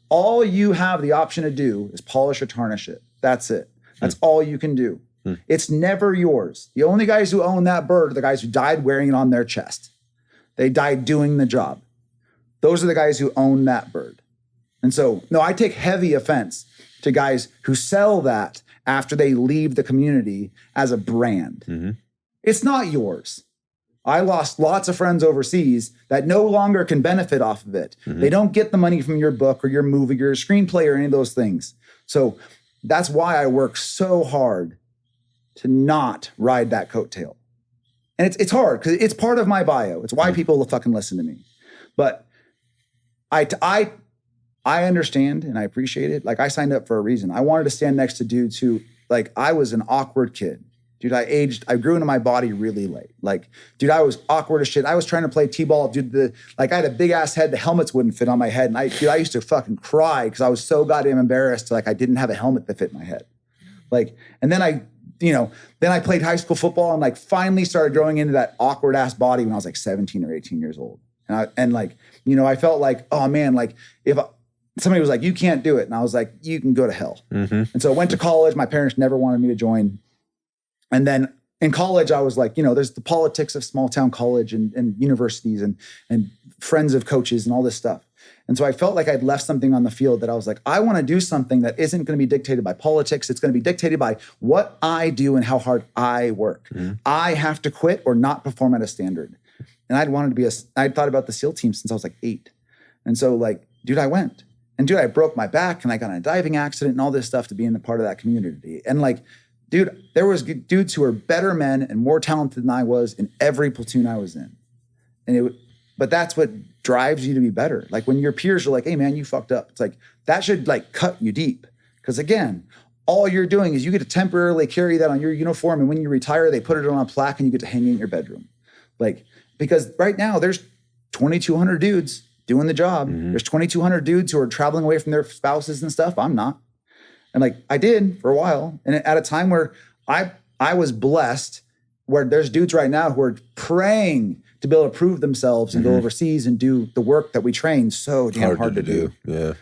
All you have the option to do is polish or tarnish it. That's it. That's all you can do. It's never yours. The only guys who own that bird are the guys who died wearing it on their chest. They died doing the job. Those are the guys who own that bird. And so, no, I take heavy offense to guys who sell that after they leave the community as a brand. Mm-hmm. It's not yours. I lost lots of friends overseas that no longer can benefit off of it. Mm-hmm. They don't get the money from your book or your movie or your screenplay or any of those things. So that's why I work so hard to not ride that coattail. And it's hard because it's part of my bio. It's why people will fucking listen to me. But I understand and I appreciate it. Like I signed up for a reason. I wanted to stand next to dudes who like I was an awkward kid. Dude, I grew into my body really late. Like, dude, I was awkward as shit. I was trying to play T-ball. Dude, I had a big ass head. The helmets wouldn't fit on my head. And I used to fucking cry because I was so goddamn embarrassed. Like I didn't have a helmet that fit my head. Like, and then I played high school football and like finally started growing into that awkward ass body when I was like 17 or 18 years old. And I felt like, oh man, like if somebody was like, you can't do it. And I was like, you can go to hell. And so I went to college. My parents never wanted me to join. And then in college, I was like, there's the politics of small town college and universities and friends of coaches and all this stuff. And so I felt like I'd left something on the field that I was like, I want to do something that isn't going to be dictated by politics. It's going to be dictated by what I do and how hard I work. I have to quit or not perform at a standard. And I'd thought about the SEAL team since I was like 8. And so like, dude, I went. And dude, I broke my back and I got in a diving accident and all this stuff to be in the part of that community. And like, dude, there was dudes who were better men and more talented than I was in every platoon I was in. But that's what drives you to be better. Like when your peers are like, hey man, you fucked up. It's like, that should like cut you deep. Because again, all you're doing is you get to temporarily carry that on your uniform. And when you retire, they put it on a plaque and you get to hang it in your bedroom. Like, because right now there's 2,200 dudes doing the job. There's 2,200 dudes who are traveling away from their spouses and stuff. I'm not. And like I did for a while. And at a time where I was blessed, where there's dudes right now who are praying to be able to prove themselves and go overseas and do the work that we train so damn hard to do. Yeah.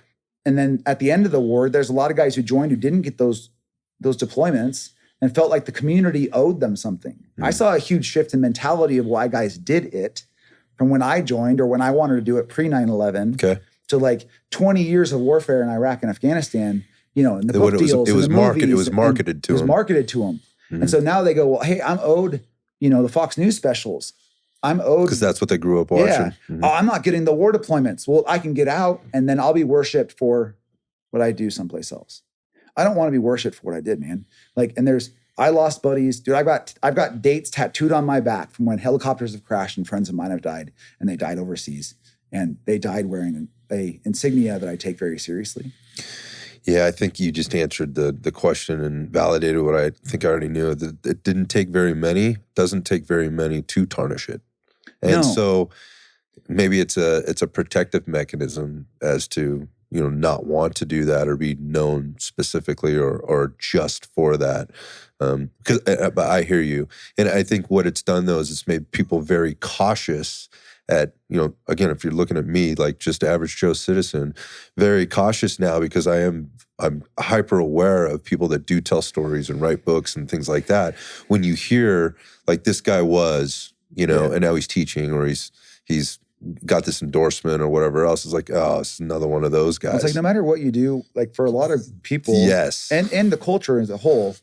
And then at the end of the war, there's a lot of guys who joined who didn't get those deployments and felt like the community owed them something. I saw a huge shift in mentality of why guys did it from when I joined or when I wanted to do it pre 9/11 to like 20 years of warfare in Iraq and Afghanistan. And the book deals, it was marketed to them. And so now they go, well, hey, I'm owed, the Fox News specials. I'm owed. Because that's what they grew up watching. Yeah. Oh, I'm not getting the war deployments. Well, I can get out and then I'll be worshiped for what I do someplace else. I don't want to be worshiped for what I did, man. Like, and I lost buddies. Dude, I've got dates tattooed on my back from when helicopters have crashed and friends of mine have died, and they died overseas. And they died wearing a insignia that I take very seriously. Yeah, I think you just answered the question and validated what I think I already knew. That it doesn't take very many to tarnish it. And so maybe it's a protective mechanism as to, not want to do that or be known specifically or just for that. But I hear you. And I think what it's done though is it's made people very cautious at, again, if you're looking at me, like just average Joe citizen, very cautious now because I'm hyper aware of people that do tell stories and write books and things like that. When you hear like this guy was, and now he's teaching or he's got this endorsement or whatever else, it's like, oh, it's another one of those guys. It's like no matter what you do, like for a lot of people, yes, and the culture as a whole,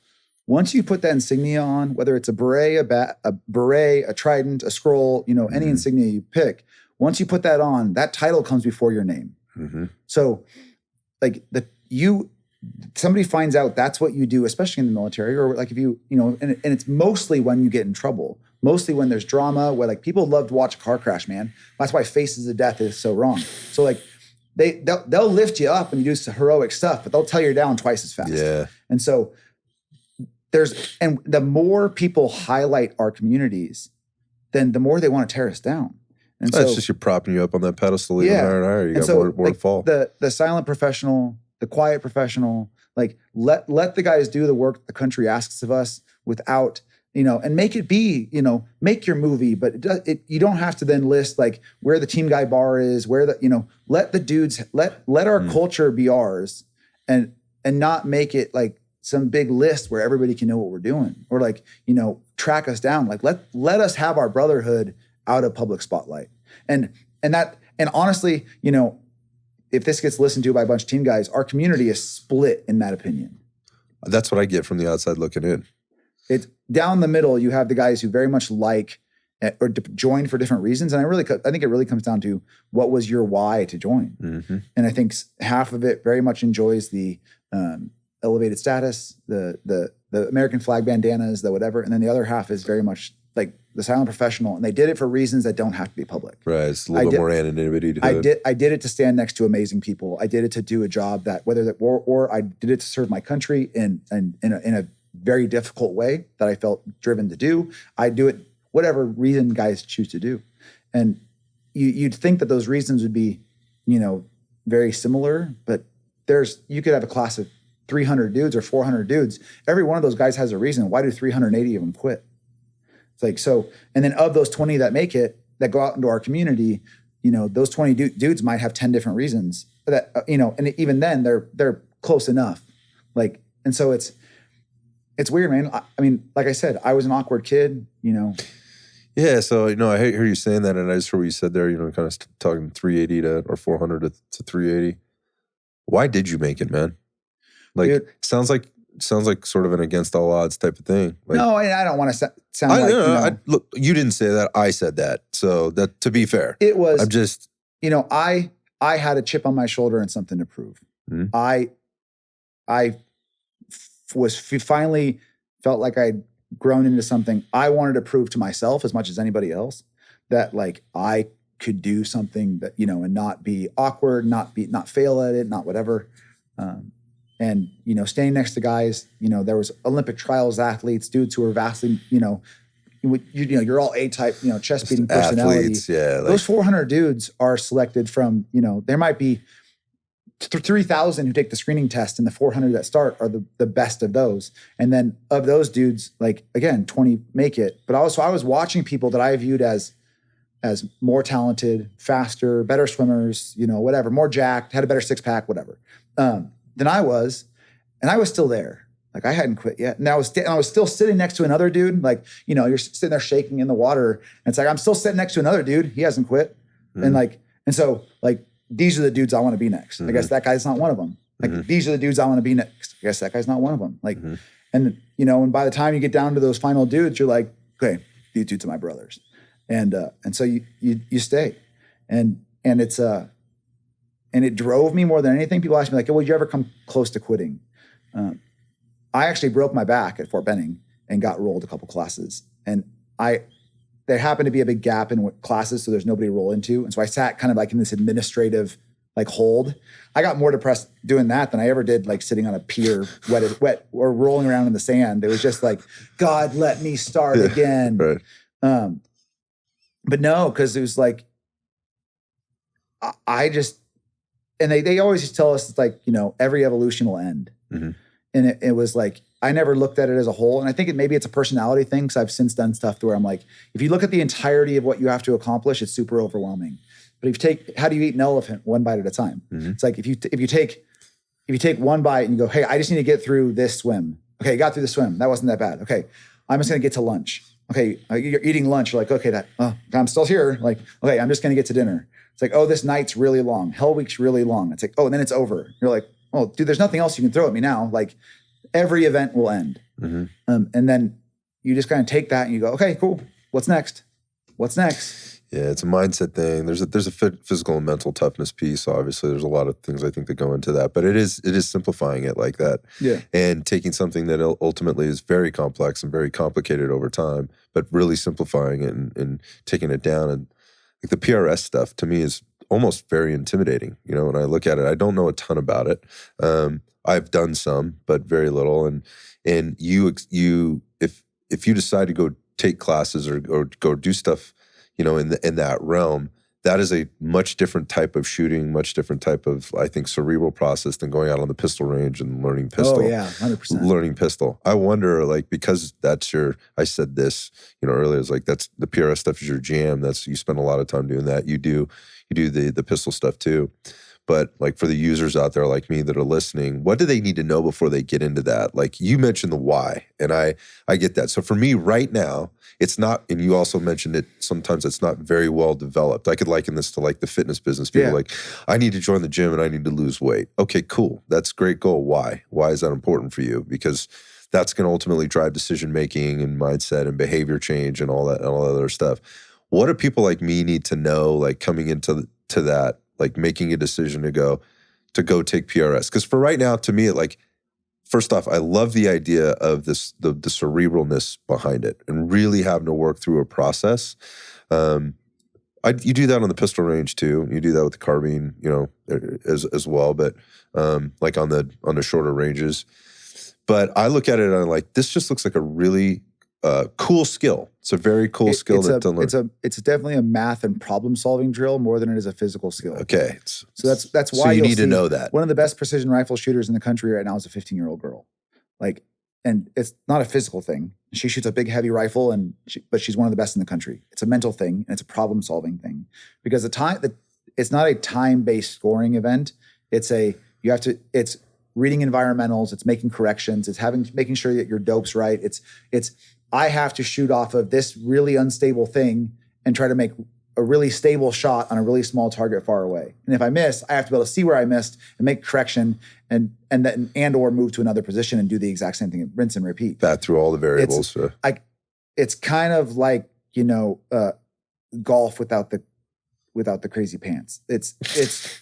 once you put that insignia on, whether it's a beret, a trident, a scroll, any insignia you pick, once you put that on, that title comes before your name. So like somebody finds out that's what you do, especially in the military, or like if you, and it's mostly when you get in trouble, mostly when there's drama, where like people love to watch a car crash, man. That's why Faces of Death is so wrong. So like they'll lift you up and you do some heroic stuff, but they'll tear you down twice as fast. Yeah. And so and the more people highlight our communities, then the more they want to tear us down. And so it's just you're propping you up on that pedestal even higher and higher. You got more to fall. The silent professional, the quiet professional, like let the guys do the work the country asks of us without, and make it be, make your movie, but you don't have to then list like where the team guy bar is, where let the dudes, let our culture be ours and not make it like some big list where everybody can know what we're doing or like, track us down. Like let us have our brotherhood out of public spotlight. And honestly, if this gets listened to by a bunch of team guys, our community is split in that opinion. That's what I get from the outside looking in. It's down the middle. You have the guys who very much like or join for different reasons. And I think it really comes down to what was your why to join. And I think half of it very much enjoys the elevated status, the American flag bandanas, the whatever. And then the other half is very much like the silent professional, and they did it for reasons that don't have to be public. Right. It's a little bit more anonymity to it. I did it to stand next to amazing people. I did it to do a job that or I did it to serve my country in a very difficult way that I felt driven to do. I do it whatever reason guys choose to do. And you'd think that those reasons would be, very similar, but you could have a class of 300 dudes or 400 dudes. Every one of those guys has a reason. Why do 380 of them quit? It's like, so, and then of those 20 that make it, that go out into our community, those 20 dudes might have 10 different reasons that, and even then they're close enough. Like, and so it's weird, man. I mean, like I said, I was an awkward kid, Yeah, so I hear you saying that, and I just heard what you said there. kind of talking 380 or 400 to 380. Why did you make it, man? Like, dude, sounds like sort of an against all odds type of thing. Like, no, I don't want to sound look, you didn't say that. I said that. So that, to be fair, it was. I'm just, I had a chip on my shoulder and something to prove. Mm-hmm. I was finally felt like I'd grown into something. I wanted to prove to myself as much as anybody else that like I could do something that, and not be awkward, not fail at it, not whatever. And, standing next to guys, there was Olympic trials athletes, dudes who were vastly, you're all A-type, chest beating personality. Athletes, yeah. Those 400 dudes are selected from, there might be 3,000 who take the screening test, and the 400 that start are the best of those. And then of those dudes, like, again, 20 make it. But also I was watching people that I viewed as more talented, faster, better swimmers, whatever, more jacked, had a better six-pack, whatever, than I was. And I was still there. Like, I hadn't quit yet. And I was still sitting next to another dude. Like, you're sitting there shaking in the water. And it's like, I'm still sitting next to another dude. He hasn't quit. Mm-hmm. And so these are the dudes I want to be next. Mm-hmm. I guess that guy's not one of them. Like, mm-hmm. These are the dudes I want to be next. I guess that guy's not one of them. Like, mm-hmm. And, and by the time you get down to those final dudes, you're like, okay, these dudes are my brothers. And so you stay. And it's, and it drove me more than anything. People ask me like, would you ever come close to quitting? I actually broke my back at Fort Benning and got rolled a couple classes. And there happened to be a big gap in classes, so there's nobody to roll into. And so I sat kind of like in this administrative hold. I got more depressed doing that than I ever did like sitting on a pier wet or rolling around in the sand. It was just like, God, let me start again. Right. But no, because it was like, I just, and they always just tell us it's like, every evolution will end. Mm-hmm. And it was like, I never looked at it as a whole. And I think maybe it's a personality thing, because I've since done stuff to where I'm like, if you look at the entirety of what you have to accomplish, it's super overwhelming. But if you take, how do you eat an elephant one bite at a time? Mm-hmm. It's like, if you take one bite and you go, hey, I just need to get through this swim. Okay, you got through the swim. That wasn't that bad. Okay, I'm just going to get to lunch. Okay, you're eating lunch. You're like, okay, I'm still here. Like, okay, I'm just going to get to dinner. It's like, oh, this night's really long. Hell week's really long. It's like, oh, and then it's over. You're like, oh, dude, there's nothing else you can throw at me now. Like, every event will end. Mm-hmm. And then you just kind of take that and you go, okay, cool. What's next? What's next? Yeah, it's a mindset thing. There's a physical and mental toughness piece. Obviously, there's a lot of things I think that go into that, but it is simplifying it like that. Yeah. And taking something that ultimately is very complex and very complicated over time, but really simplifying it and taking it down. And like the PRS stuff to me is almost very intimidating. When I look at it, I don't know a ton about it. I've done some, but very little. And you if you decide to go take classes or go do stuff, in that realm, that is a much different type of shooting, much different type of, I think, cerebral process than going out on the pistol range and learning pistol. Oh yeah, 100%. Learning pistol. I wonder, like, because that's I said this, earlier, it's like that's the PRS stuff is your jam. You spend a lot of time doing that. You do the pistol stuff too. But like for the users out there like me that are listening, what do they need to know before they get into that? Like you mentioned the why, and I get that. So for me right now, it's not, and you also mentioned it, sometimes it's not very well developed. I could liken this to like the fitness business. People like, I need to join the gym and I need to lose weight. Okay, cool. That's a great goal. Why? Why is that important for you? Because that's going to ultimately drive decision-making and mindset and behavior change and all that other stuff. What do people like me need to know, like coming into that, like making a decision to go take PRS? Because for right now, to me, first off, I love the idea of this, the cerebralness behind it and really having to work through a process. You do that on the pistol range too. You do that with the carbine, as well, but like on the shorter ranges. But I look at it and I'm like, this just looks like a really cool skill. It's a very cool skill to learn. It's definitely a math and problem solving drill more than it is a physical skill. Okay. So that's why you need to know that. One of the best precision rifle shooters in the country right now is a 15-year-old girl. And it's not a physical thing. She shoots a big, heavy rifle, but she's one of the best in the country. It's a mental thing, and it's a problem-solving thing. Because it's not a time-based scoring event. It's reading environmentals. It's making corrections. It's making sure that your dope's right. I have to shoot off of this really unstable thing and try to make a really stable shot on a really small target far away. And if I miss, I have to be able to see where I missed and make a correction and or move to another position and do the exact same thing, rinse and repeat. That through all the variables. It's kind of like, golf without the crazy pants.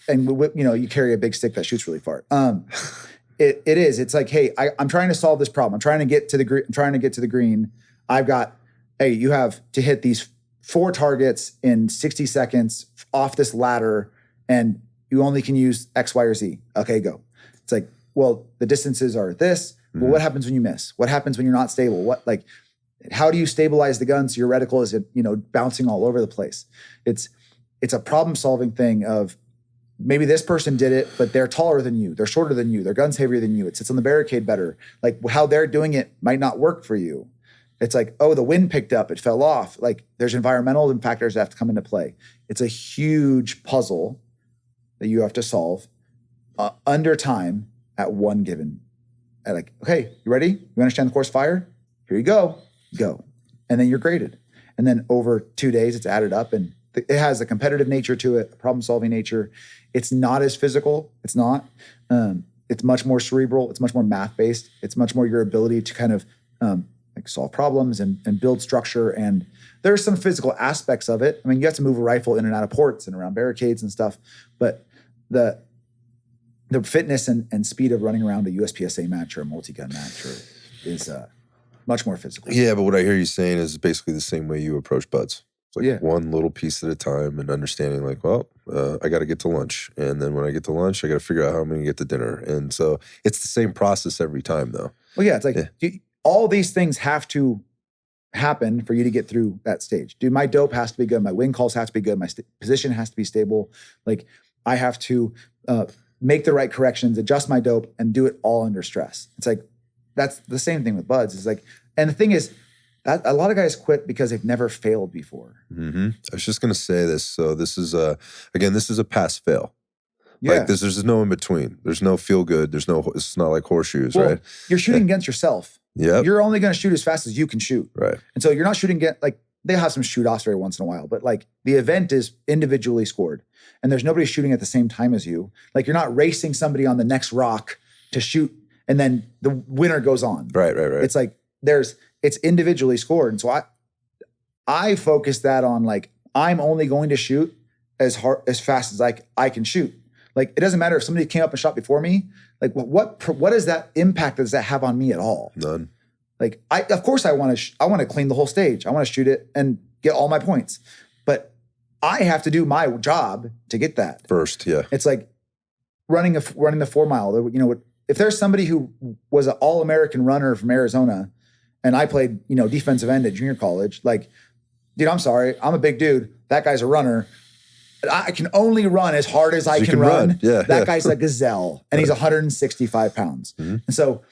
And you carry a big stick that shoots really far. It is. It's like, hey, I'm trying to solve this problem. I'm trying to get to the green. I've got, hey, you have to hit these 4 targets in 60 seconds off this ladder, and you only can use X, Y, or Z. Okay, go. It's like, well, the distances are this. Well, what happens when you miss? What happens when you're not stable? How do you stabilize the gun so your reticle isn't, bouncing all over the place? It's a problem-solving thing of maybe this person did it, but they're taller than you, they're shorter than you, their gun's heavier than you, it sits on the barricade better. Like how they're doing it might not work for you. It's like, oh, the wind picked up, it fell off. Like there's environmental factors that have to come into play. It's a huge puzzle that you have to solve under time at one given. Okay, you ready? You understand the course of fire? Here you go. Go. And then you're graded. And then over 2 days, it's added up and it has a competitive nature to it, a problem-solving nature. It's not as physical. It's not. It's much more cerebral. It's much more math-based. It's much more your ability to kind of solve problems and build structure. And there are some physical aspects of it. I mean, you have to move a rifle in and out of ports and around barricades and stuff. But the fitness and speed of running around a USPSA match or a multi-gun match is much more physical. Yeah, but what I hear you saying is basically the same way you approach buds. It's like one little piece at a time and understanding I got to get to lunch. And then when I get to lunch, I got to figure out how I'm going to get to dinner. And so it's the same process every time though. Well, yeah, it's like all these things have to happen for you to get through that stage. Dude, my dope has to be good. My wing calls have to be good. My position has to be stable. Like I have to make the right corrections, adjust my dope, and do it all under stress. It's like, that's the same thing with buds. It's like, and the thing is, a lot of guys quit because they've never failed before. Mm-hmm. I was just going to say this. So this is this is a pass fail. Yeah. Like there's no in between. There's no feel good. It's not like horseshoes, right? You're shooting against yourself. Yeah. You're only going to shoot as fast as you can shoot. Right. And so you're not shooting they have some shoot offs every once in a while, but like the event is individually scored and there's nobody shooting at the same time as you. Like you're not racing somebody on the next rock to shoot and then the winner goes on. Right. It's like it's individually scored. And so I focus that on like, I'm only going to shoot as fast as I can shoot. Like, it doesn't matter if somebody came up and shot before me. Like what is that impact does that have on me at all? None. Like of course I want to clean the whole stage. I want to shoot it and get all my points, but I have to do my job to get that first. Yeah. It's like running the 4 mile, if there's somebody who was an all-American runner from Arizona and I played, defensive end at junior college, like, dude, I'm sorry. I'm a big dude. That guy's a runner. I can only run as hard as I can run. Yeah, that guy's a gazelle and he's 165 pounds. Mm-hmm. And so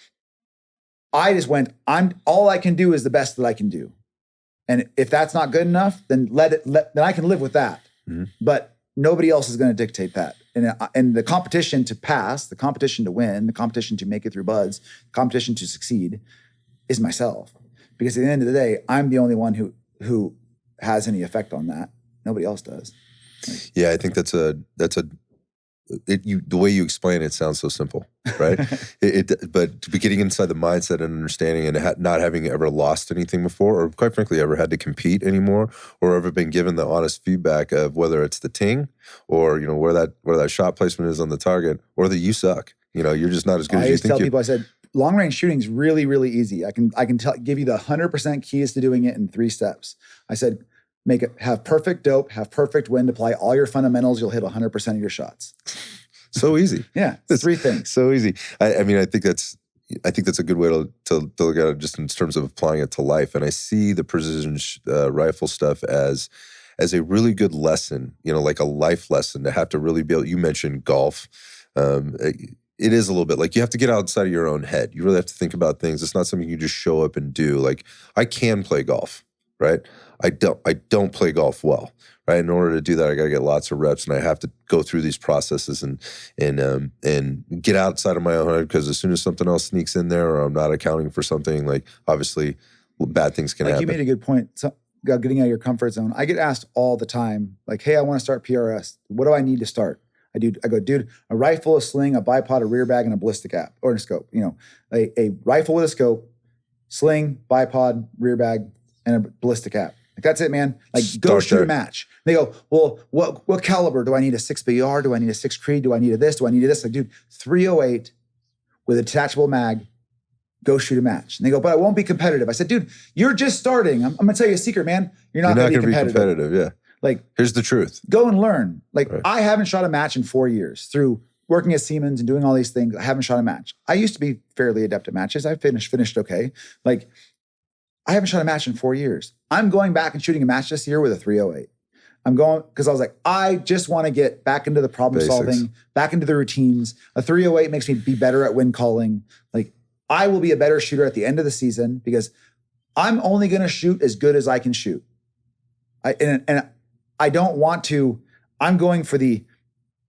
I just went, all I can do is the best that I can do. And if that's not good enough, then then I can live with that. Mm-hmm. But nobody else is going to dictate that. And the competition to pass, the competition to win, the competition to make it through buds, the competition to succeed is myself. Because at the end of the day, I'm the only one who has any effect on that. Nobody else does. Yeah, I think the way you explain it sounds so simple, right? But to be getting inside the mindset and understanding and not having ever lost anything before, or quite frankly, ever had to compete anymore, or ever been given the honest feedback of whether it's the ting or where that shot placement is on the target, or that you suck. You're just not as good as you think. I used to tell people, I said, long range shooting is really, really easy. I can give you the 100% keys to doing it in 3 steps. I said, have perfect dope, have perfect wind, apply all your fundamentals. You'll hit 100% of your shots. So easy. Yeah, it's 3 things. So easy. I mean, I think that's a good way to look at it, just in terms of applying it to life. And I see the precision rifle stuff as a really good lesson, like a life lesson, to have to really be able. You mentioned golf. It is a little bit like you have to get outside of your own head. You really have to think about things. It's not something you just show up and do. Like, I can play golf, right? I don't play golf well, right? In order to do that, I got to get lots of reps, and I have to go through these processes and get outside of my own head, because as soon as something else sneaks in there, or I'm not accounting for something, like, obviously bad things can happen. You made a good point. So, getting out of your comfort zone. I get asked all the time, like, hey, I want to start PRS. What do I need to start? I go, dude, a rifle, a sling, a bipod, a rear bag, and a ballistic cap, or a scope. A rifle with a scope, sling, bipod, rear bag, and a ballistic cap. Like, that's it, man. Like, go shoot a match. They go, well, what caliber? Do I need a 6BR? Do I need a 6 Creed? Do I need a this? Do I need a this? Like, dude, 308 with a detachable mag, go shoot a match. And they go, but I won't be competitive. I said, dude, you're just starting. I'm going to tell you a secret, man. You're not going to be competitive. Yeah. Like, here's the truth. Go and learn. Like, right. I haven't shot a match in 4 years. Through working at Siemens and doing all these things, I haven't shot a match. I used to be fairly adept at matches. I finished okay. Like, I haven't shot a match in 4 years. I'm going back and shooting a match this year with a 308. I'm going because I was like, I just want to get back into the problem solving, back into the routines. A 308 makes me be better at wind calling. Like, I will be a better shooter at the end of the season, because I'm only going to shoot as good as I can shoot. I don't want to. I'm going for the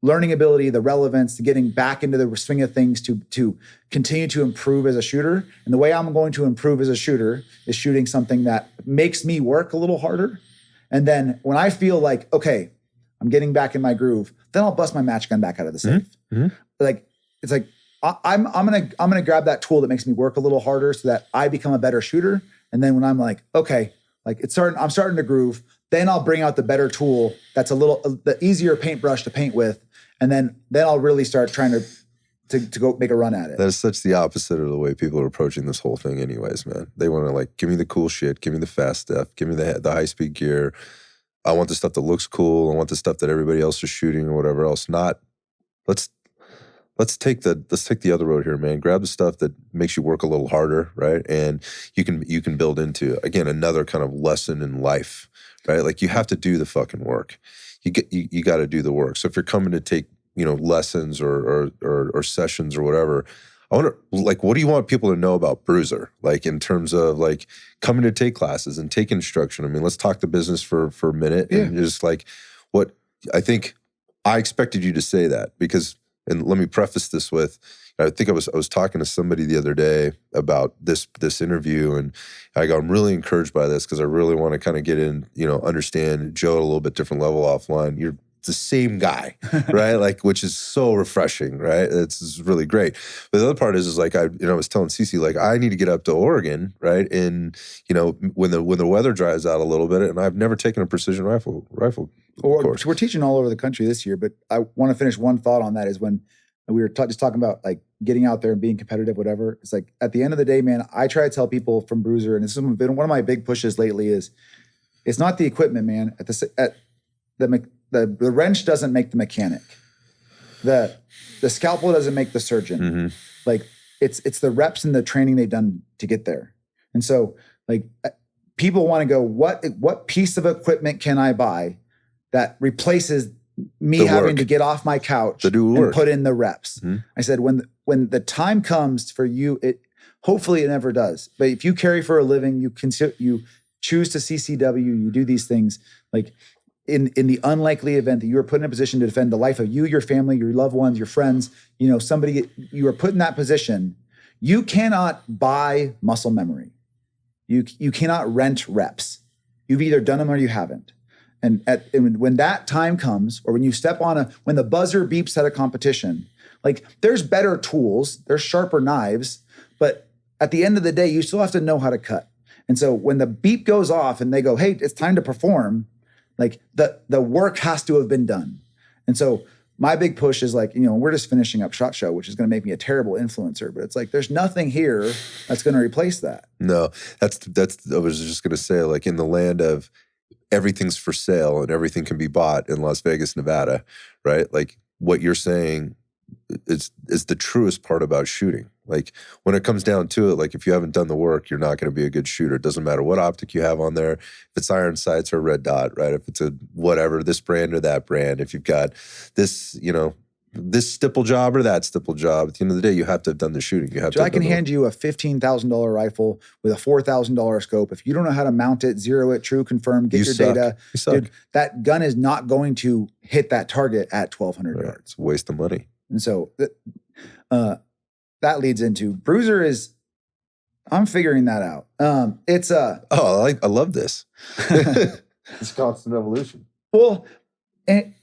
learning ability, the relevance, to getting back into the swing of things, to continue to improve as a shooter. And the way I'm going to improve as a shooter is shooting something that makes me work a little harder. And then when I feel like, okay, I'm getting back in my groove, then I'll bust my match gun back out of the safe. Mm-hmm. Like, it's like, I'm gonna grab that tool that makes me work a little harder, so that I become a better shooter. And then when I'm like, okay, like, I'm starting to groove, then I'll bring out the better tool that's the easier paintbrush to paint with, and then I'll really start trying to go make a run at it. That is such the opposite of the way people are approaching this whole thing anyways, man. They want to, like, give me the cool shit, give me the fast stuff, give me the high-speed gear. I want the stuff that looks cool. I want the stuff that everybody else is shooting or whatever else. Not, let's take the other road here, man. Grab the stuff that makes you work a little harder, right? And you can build into, again, another kind of lesson in life, right? Like, you have to do the fucking work. You got to do the work. So if you're coming to take, lessons or sessions or whatever, I wonder, like, what do you want people to know about Bruiser? Like, in terms of, like, coming to take classes and take instruction. I mean, let's talk the business for a minute. Yeah. And just, like, what I think I expected you to say that, because, and let me preface this with, I think I was talking to somebody the other day about this interview, and I go, I'm really encouraged by this, because I really want to kind of get in, understand Joe at a little bit different level offline. You're the same guy, right? Like, which is so refreshing, right? It's really great. But the other part is like, I was telling Cece, like, I need to get up to Oregon, right? And, when the weather dries out a little bit, and I've never taken a precision rifle course. We're teaching all over the country this year, but I want to finish one thought on that. Is when we were just talking about, like, getting out there and being competitive, whatever. It's like, at the end of the day, man, I try to tell people from Bruiser, and this has been one of my big pushes lately, is it's not the equipment, man. The wrench doesn't make the mechanic. The scalpel doesn't make the surgeon. Mm-hmm. Like, it's the reps and the training they've done to get there. And so, like, people want to go, what piece of equipment can I buy that replaces me having to get off my couch and put in the reps? Mm-hmm. I said, when the time comes for you, hopefully it never does. But if you carry for a living, you choose to CCW, you do these things, like, in the unlikely event that you are put in a position to defend the life of you, your family, your loved ones, your friends, somebody, you are put in that position, you cannot buy muscle memory. You cannot rent reps. You've either done them or you haven't. And when that time comes, or when you step on when the buzzer beeps at a competition, like, there's better tools, there's sharper knives, but at the end of the day, you still have to know how to cut. And so when the beep goes off and they go, hey, it's time to perform, like, the work has to have been done. And so my big push is like, we're just finishing up SHOT Show, which is going to make me a terrible influencer, but it's like, there's nothing here that's going to replace that. No, that's, I was just going to say, like, in the land of everything's for sale and everything can be bought in Las Vegas, Nevada, right? Like, what you're saying is the truest part about shooting. Like, when it comes down to it, like, if you haven't done the work, you're not going to be a good shooter. It doesn't matter what optic you have on there. If it's iron sights or red dot, right? If it's a whatever, this brand or that brand, if you've got this, this stipple job or that stipple job, at the end of the day, you have to have done the shooting. You have to. I can hand you a $15,000 rifle with a $4,000 scope. If you don't know how to mount it, zero it, true, confirm, get your data, dude, that gun is not going to hit that target at 1,200 yards. It's a waste of money. And so that leads into Bruiser is, I'm figuring that out. I love this. It's constant evolution. Well, and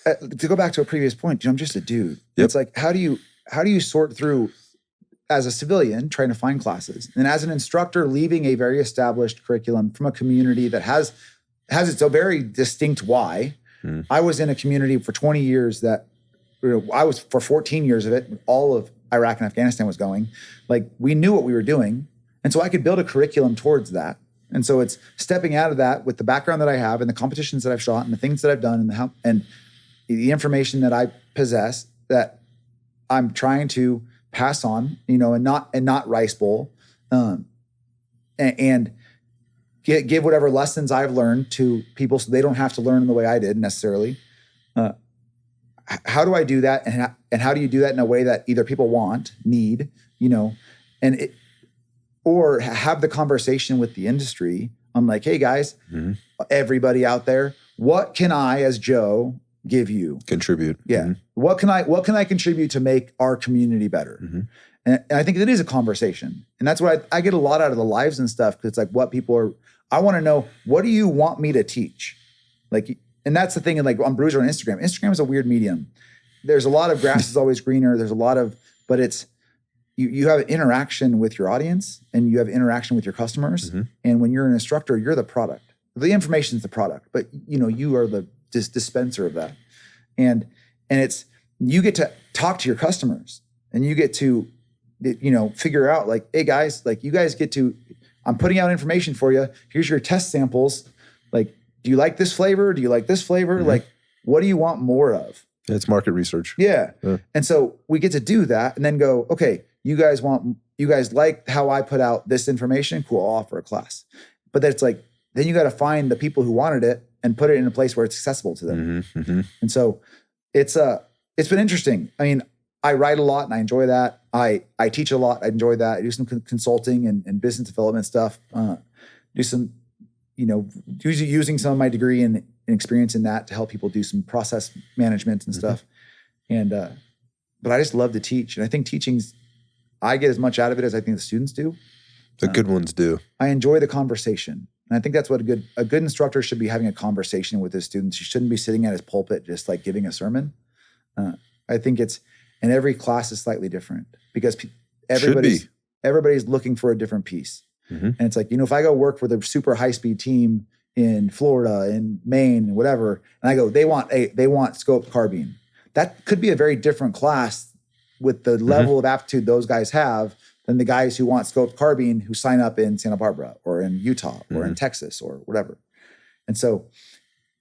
to go back to a previous point, I'm just a dude. Yep. It's like, how do you sort through, as a civilian trying to find classes, and as an instructor leaving a very established curriculum from a community that has its a very distinct why. I was in a community for 20 years that I was for 14 years of it. All of Iraq and Afghanistan was going. Like, we knew what we were doing. And so I could build a curriculum towards that. And so it's stepping out of that with the background that I have and the competitions that I've shot and the things that I've done and the information that I possess that I'm trying to pass on, and not rice bowl, and give whatever lessons I've learned to people so they don't have to learn the way I did necessarily. How do I do that? And how do you do that in a way that either people need, or have the conversation with the industry. I'm like, hey guys, everybody out there, what can I, as Joe, give you? Contribute. Yeah. What can I contribute to make our community better? And I think it is a conversation. And that's what I get a lot out of the lives and stuff. Cause it's like I want to know, what do you want me to teach? Like, and that's the thing, like on Bruiser on Instagram. Instagram is a weird medium. There's a lot of grass is always greener. There's a lot of, but it's, you have interaction with your audience and you have interaction with your customers. And when you're an instructor, you're the product. The information is the product, but you are the dispenser of that. And it's, you get to talk to your customers and you get to, figure out like, hey guys, like you guys get to, I'm putting out information for you. Here's your test samples. Like, do you like this flavor? Do you like this flavor? Like, what do you want more of? It's market research. Yeah. And so we get to do that and then go, okay, you guys like how I put out this information? Cool, I'll offer a class. But then it's like, then you got to find the people who wanted it and put it in a place where it's accessible to them. And so it's been interesting. I mean, I write a lot and I enjoy that. I teach a lot. I enjoy that. I do some consulting and business development stuff. Do some, using some of my degree and experience in that to help people do some process management and stuff. And, but I just love to teach. And I think I get as much out of it as I think the students do. The good ones do. I enjoy the conversation. And I think that's what a good instructor should be having a conversation with his students. He shouldn't be sitting at his pulpit just like giving a sermon. I think and every class is slightly different because everybody's looking for a different piece. And it's like, if I go work with a super high speed team in Florida, in Maine, and whatever, and I go, they want scoped carbine. That could be a very different class with the level of aptitude those guys have than the guys who want scoped carbine who sign up in Santa Barbara or in Utah or in Texas or whatever. And so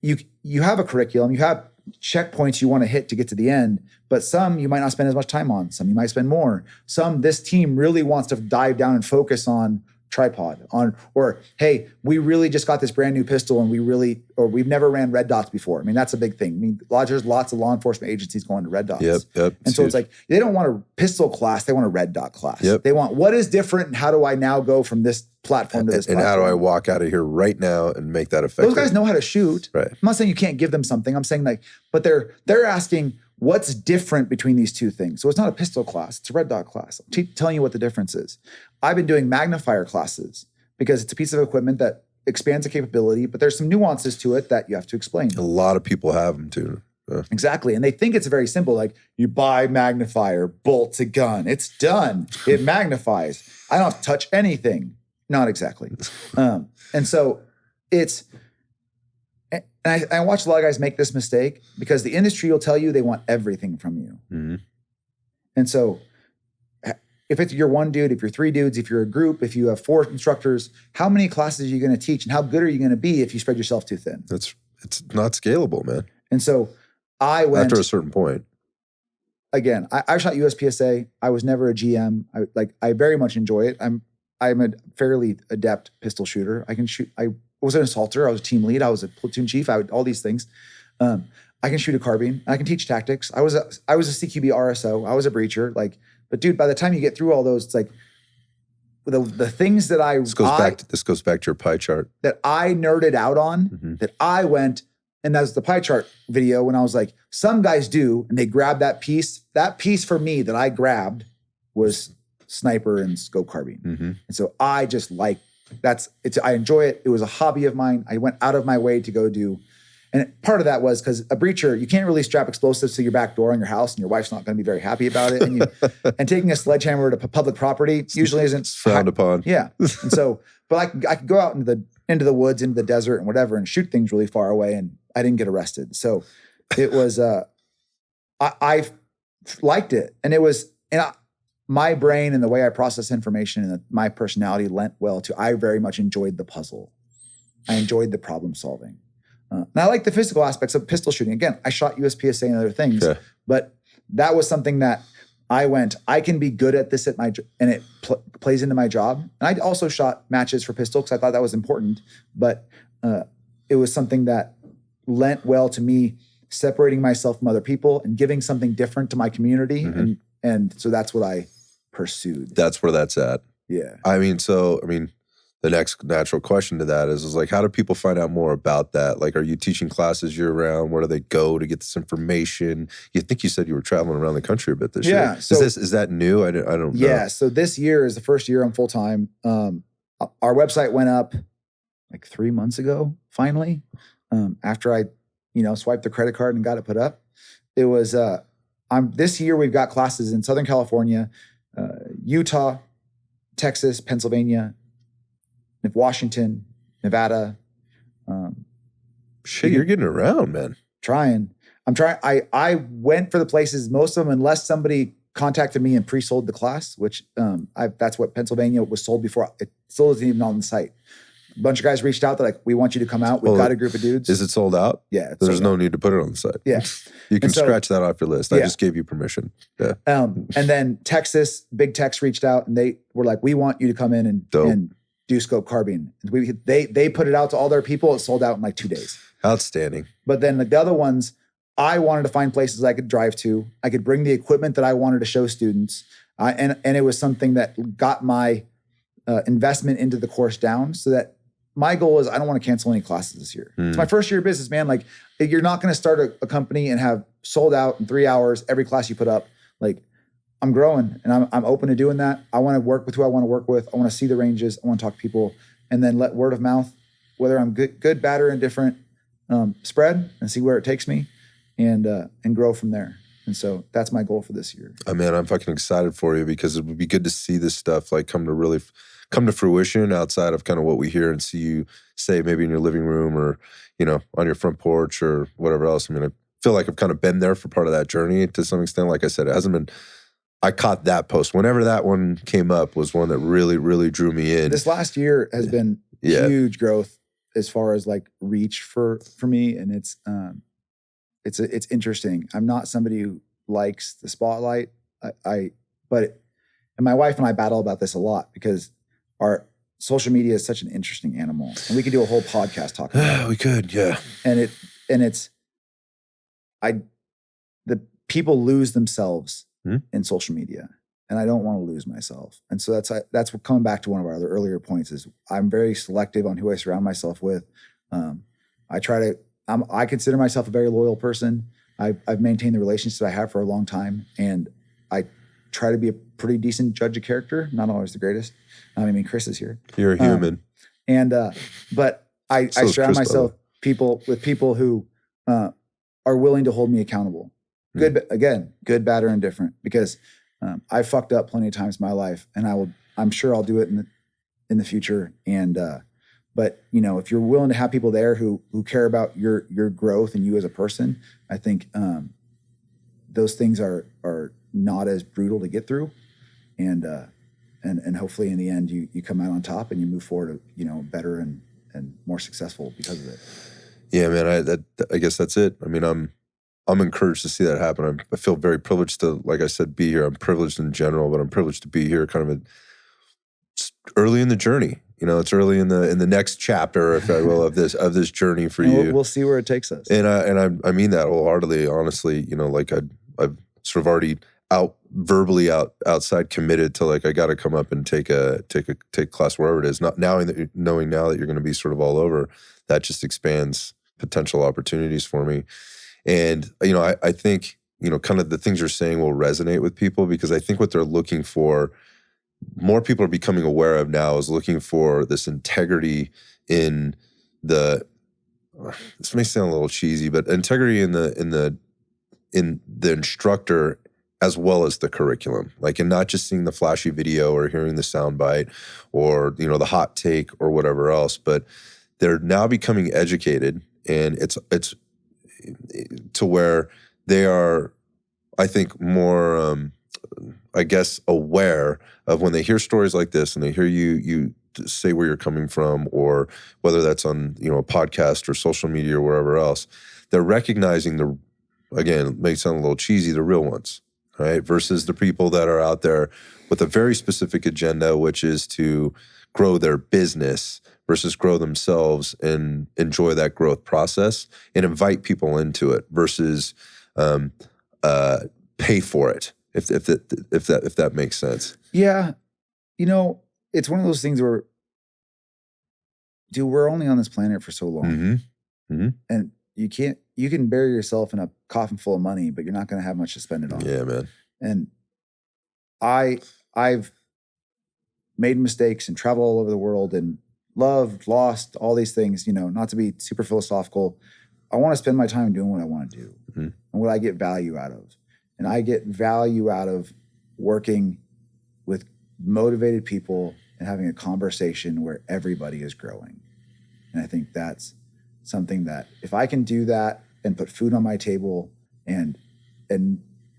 you have a curriculum, you have checkpoints you want to hit to get to the end, but some you might not spend as much time on, some you might spend more. Some this team really wants to dive down and focus on tripod or hey, we really just got this brand new pistol and we've never ran red dots before. I mean, that's a big thing. I mean, there's lots of law enforcement agencies going to red dots. Yep. And so it's like, they don't want a pistol class, they want a red dot class. They want, what is different and how do I now go from this platform to this platform? And how do I walk out of here right now and make that effective? Those guys know how to shoot. Right. I'm not saying you can't give them something. I'm saying like, but they're asking, what's different between these two things? So it's not a pistol class, it's a red dot class. I'm telling you what the difference is. I've been doing magnifier classes because it's a piece of equipment that expands the capability, but there's some nuances to it that you have to explain. A lot of people have them too. Exactly. And they think it's very simple. Like you buy magnifier, bolts a gun, it's done. It magnifies. I don't have to touch anything. Not exactly. And so I watch a lot of guys make this mistake because the industry will tell you they want everything from you. Mm-hmm. And so if it's you're one dude, if you're three dudes, if you're a group, if you have 4 instructors, how many classes are you going to teach and how good are you going to be if you spread yourself too thin? It's not scalable, man. And so I went after a certain point. Again, I shot USPSA. I was never a GM. I very much enjoy it. I'm a fairly adept pistol shooter. I can shoot. I was an assaulter. I was a team lead. I was a platoon chief. All these things. I can shoot a carbine. I can teach tactics. I was a CQB RSO. I was a breacher. But dude, by the time you get through all those, it's like the things that this goes back to your pie chart that I nerded out on. That I went, and that's the pie chart video when I was like, some guys do, and they grab that piece. That piece for me that I grabbed was sniper and scope carbine, and so I just I enjoy it. It was a hobby of mine. I went out of my way to go do. And part of that was because a breacher, you can't really strap explosives to your back door in your house, and your wife's not going to be very happy about it. And taking a sledgehammer to public property usually isn't frowned upon. Yeah, and so, but I could go out into the woods, into the desert, and whatever, and shoot things really far away, and I didn't get arrested. So it was I liked it, and it was my brain and the way I process information and my personality lent well to. I very much enjoyed the puzzle. I enjoyed the problem solving. And I like the physical aspects of pistol shooting. Again, I shot USPSA and other things, but that was something that I can be good at this and it plays into my job. And I also shot matches for pistol because I thought that was important, but it was something that lent well to me separating myself from other people and giving something different to my community. And so that's what I pursued. That's where that's at. Yeah. The next natural question to that is like, how do people find out more about that? Like, are you teaching classes year round? Where do they go to get this information? You said you were traveling around the country a bit this year. Yeah. So, is that new? I don't know. Yeah. So this year is the first year I'm full time. Our website went up like 3 months ago, finally, after I, swiped the credit card and got it put up. It was, this year we've got classes in Southern California, Utah, Texas, Pennsylvania, Washington, Nevada. You're getting around, man. I'm trying. I went for the places, most of them, unless somebody contacted me and pre-sold the class, which that's what Pennsylvania was sold before. It still isn't even on the site. A bunch of guys reached out. They're like, we want you to come out. We've got a group of dudes. Is it sold out? Yeah. There's no need to put it on the site. Yeah. You can scratch that off your list. I just gave you permission. Yeah. And then Texas, Big Tex reached out and they were like, we want you to come in and do scope carbine. They put it out to all their people. It sold out in like 2 days. Outstanding. But then the other ones, I wanted to find places I could drive to. I could bring the equipment that I wanted to show students. And it was something that got my investment into the course down so that my goal is I don't want to cancel any classes this year. It's my first year of business, man. Like, you're not going to start a company and have sold out in 3 hours every class you put up. Like, I'm growing and I'm open to doing that. I want to work with who I want to work with. I want to see the ranges. I want to talk to people and then let word of mouth, whether I'm good, bad, or indifferent, spread and see where it takes me and grow from there. And so that's my goal for this year. Man, I'm fucking excited for you because it would be good to see this stuff like come to fruition outside of kind of what we hear and see you say maybe in your living room or, on your front porch or whatever else. I feel like I've kind of been there for part of that journey to some extent. Like I said, it hasn't been. I caught that post. Whenever that one came up was one that really, really drew me in. This last year has been huge growth as far as like reach for me. And it's interesting. I'm not somebody who likes the spotlight. And my wife and I battle about this a lot because our social media is such an interesting animal. And we could do a whole podcast talking about it. We could, yeah. And the people lose themselves in social media, and I don't want to lose myself. And so that's what coming back to one of our other earlier points is I'm very selective on who I surround myself with. I consider myself a very loyal person. I've maintained the relationships I have for a long time, and I try to be a pretty decent judge of character. Not always the greatest. Chris is here. You're a human. But I surround myself with people who are willing to hold me accountable. Good, bad, or indifferent, because I fucked up plenty of times in my life, and I'm sure I'll do it in the future. And But, you know, if you're willing to have people there who care about your growth and you as a person, I think those things are not as brutal to get through. And hopefully in the end you come out on top and you move forward, you know, better and more successful because of it. Yeah, man, I guess that's it. I mean, I'm encouraged to see that happen. I feel very privileged to, like I said, be here. I'm privileged in general, but I'm privileged to be here kind of early in the journey. You know, it's early in the next chapter, if I will, of this journey for you. We'll see where it takes us. And I mean that wholeheartedly, honestly. You know, like I've sort of already verbally outside committed to, like, I got to come up and take class wherever it is. Not knowing now that you're going to be sort of all over, that just expands potential opportunities for me. And, you know, I think, you know, kind of the things you're saying will resonate with people, because I think what they're looking for, more people are becoming aware of now, is looking for this integrity in this may sound a little cheesy, but integrity in the instructor as well as the curriculum, like, and not just seeing the flashy video or hearing the soundbite or, you know, the hot take or whatever else, but they're now becoming educated, and it's to where they are, I think, more, I guess, aware of when they hear stories like this and they hear you say where you're coming from, or whether that's on, you know, a podcast or social media or wherever else, they're recognizing again, it may sound a little cheesy, the real ones, right? Versus the people that are out there with a very specific agenda, which is to grow their business versus grow themselves and enjoy that growth process and invite people into it versus pay for it, if that makes sense. Yeah. You know, it's one of those things where, dude, we're only on this planet for so long. Mm-hmm. Mm-hmm. And you can bury yourself in a coffin full of money, but you're not going to have much to spend it on. Yeah, man. And I've made mistakes and traveled all over the world and loved, lost, all these things, you know, not to be super philosophical. I want to spend my time doing what I want to do, mm-hmm. and what I get value out of. And I get value out of working with motivated people and having a conversation where everybody is growing. And I think that's something that, if I can do that and put food on my table, and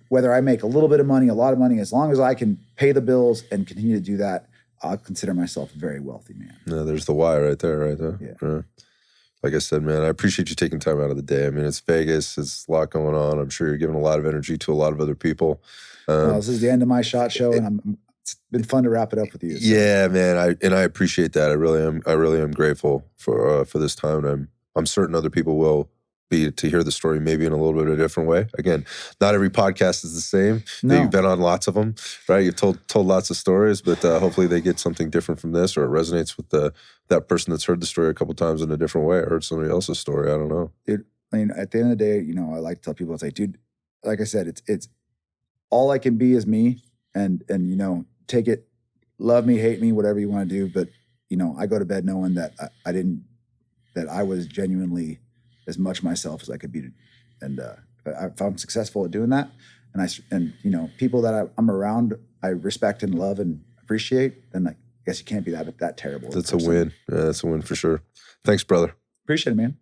whether I make a little bit of money, a lot of money, as long as I can pay the bills and continue to do that, I'll consider myself a very wealthy man. No, there's the why right there. Yeah. Like I said, man, I appreciate you taking time out of the day. I mean, it's Vegas. It's a lot going on. I'm sure you're giving a lot of energy to a lot of other people. Well, this is the end of my SHOT Show, and it's been fun to wrap it up with you. So. Yeah, man. I appreciate that. I really am grateful for this time. And I'm certain other people will be to hear the story maybe in a little bit of a different way. Again, not every podcast is the same. No. You've been on lots of them, right? You've told lots of stories, but hopefully they get something different from this, or it resonates with that person that's heard the story a couple times in a different way, or heard somebody else's story. I don't know. Dude, I mean, at the end of the day, you know, I like to tell people, it's like, dude, like I said, it's all I can be is me, and you know, take it, love me, hate me, whatever you want to do. But, you know, I go to bed knowing that that I was genuinely as much myself as I could be. And if I'm successful at doing that, and you know, people that I'm around, I respect and love and appreciate, then I guess you can't be that terrible. That's a win. Yeah, that's a win for sure. Thanks, brother. Appreciate it, man.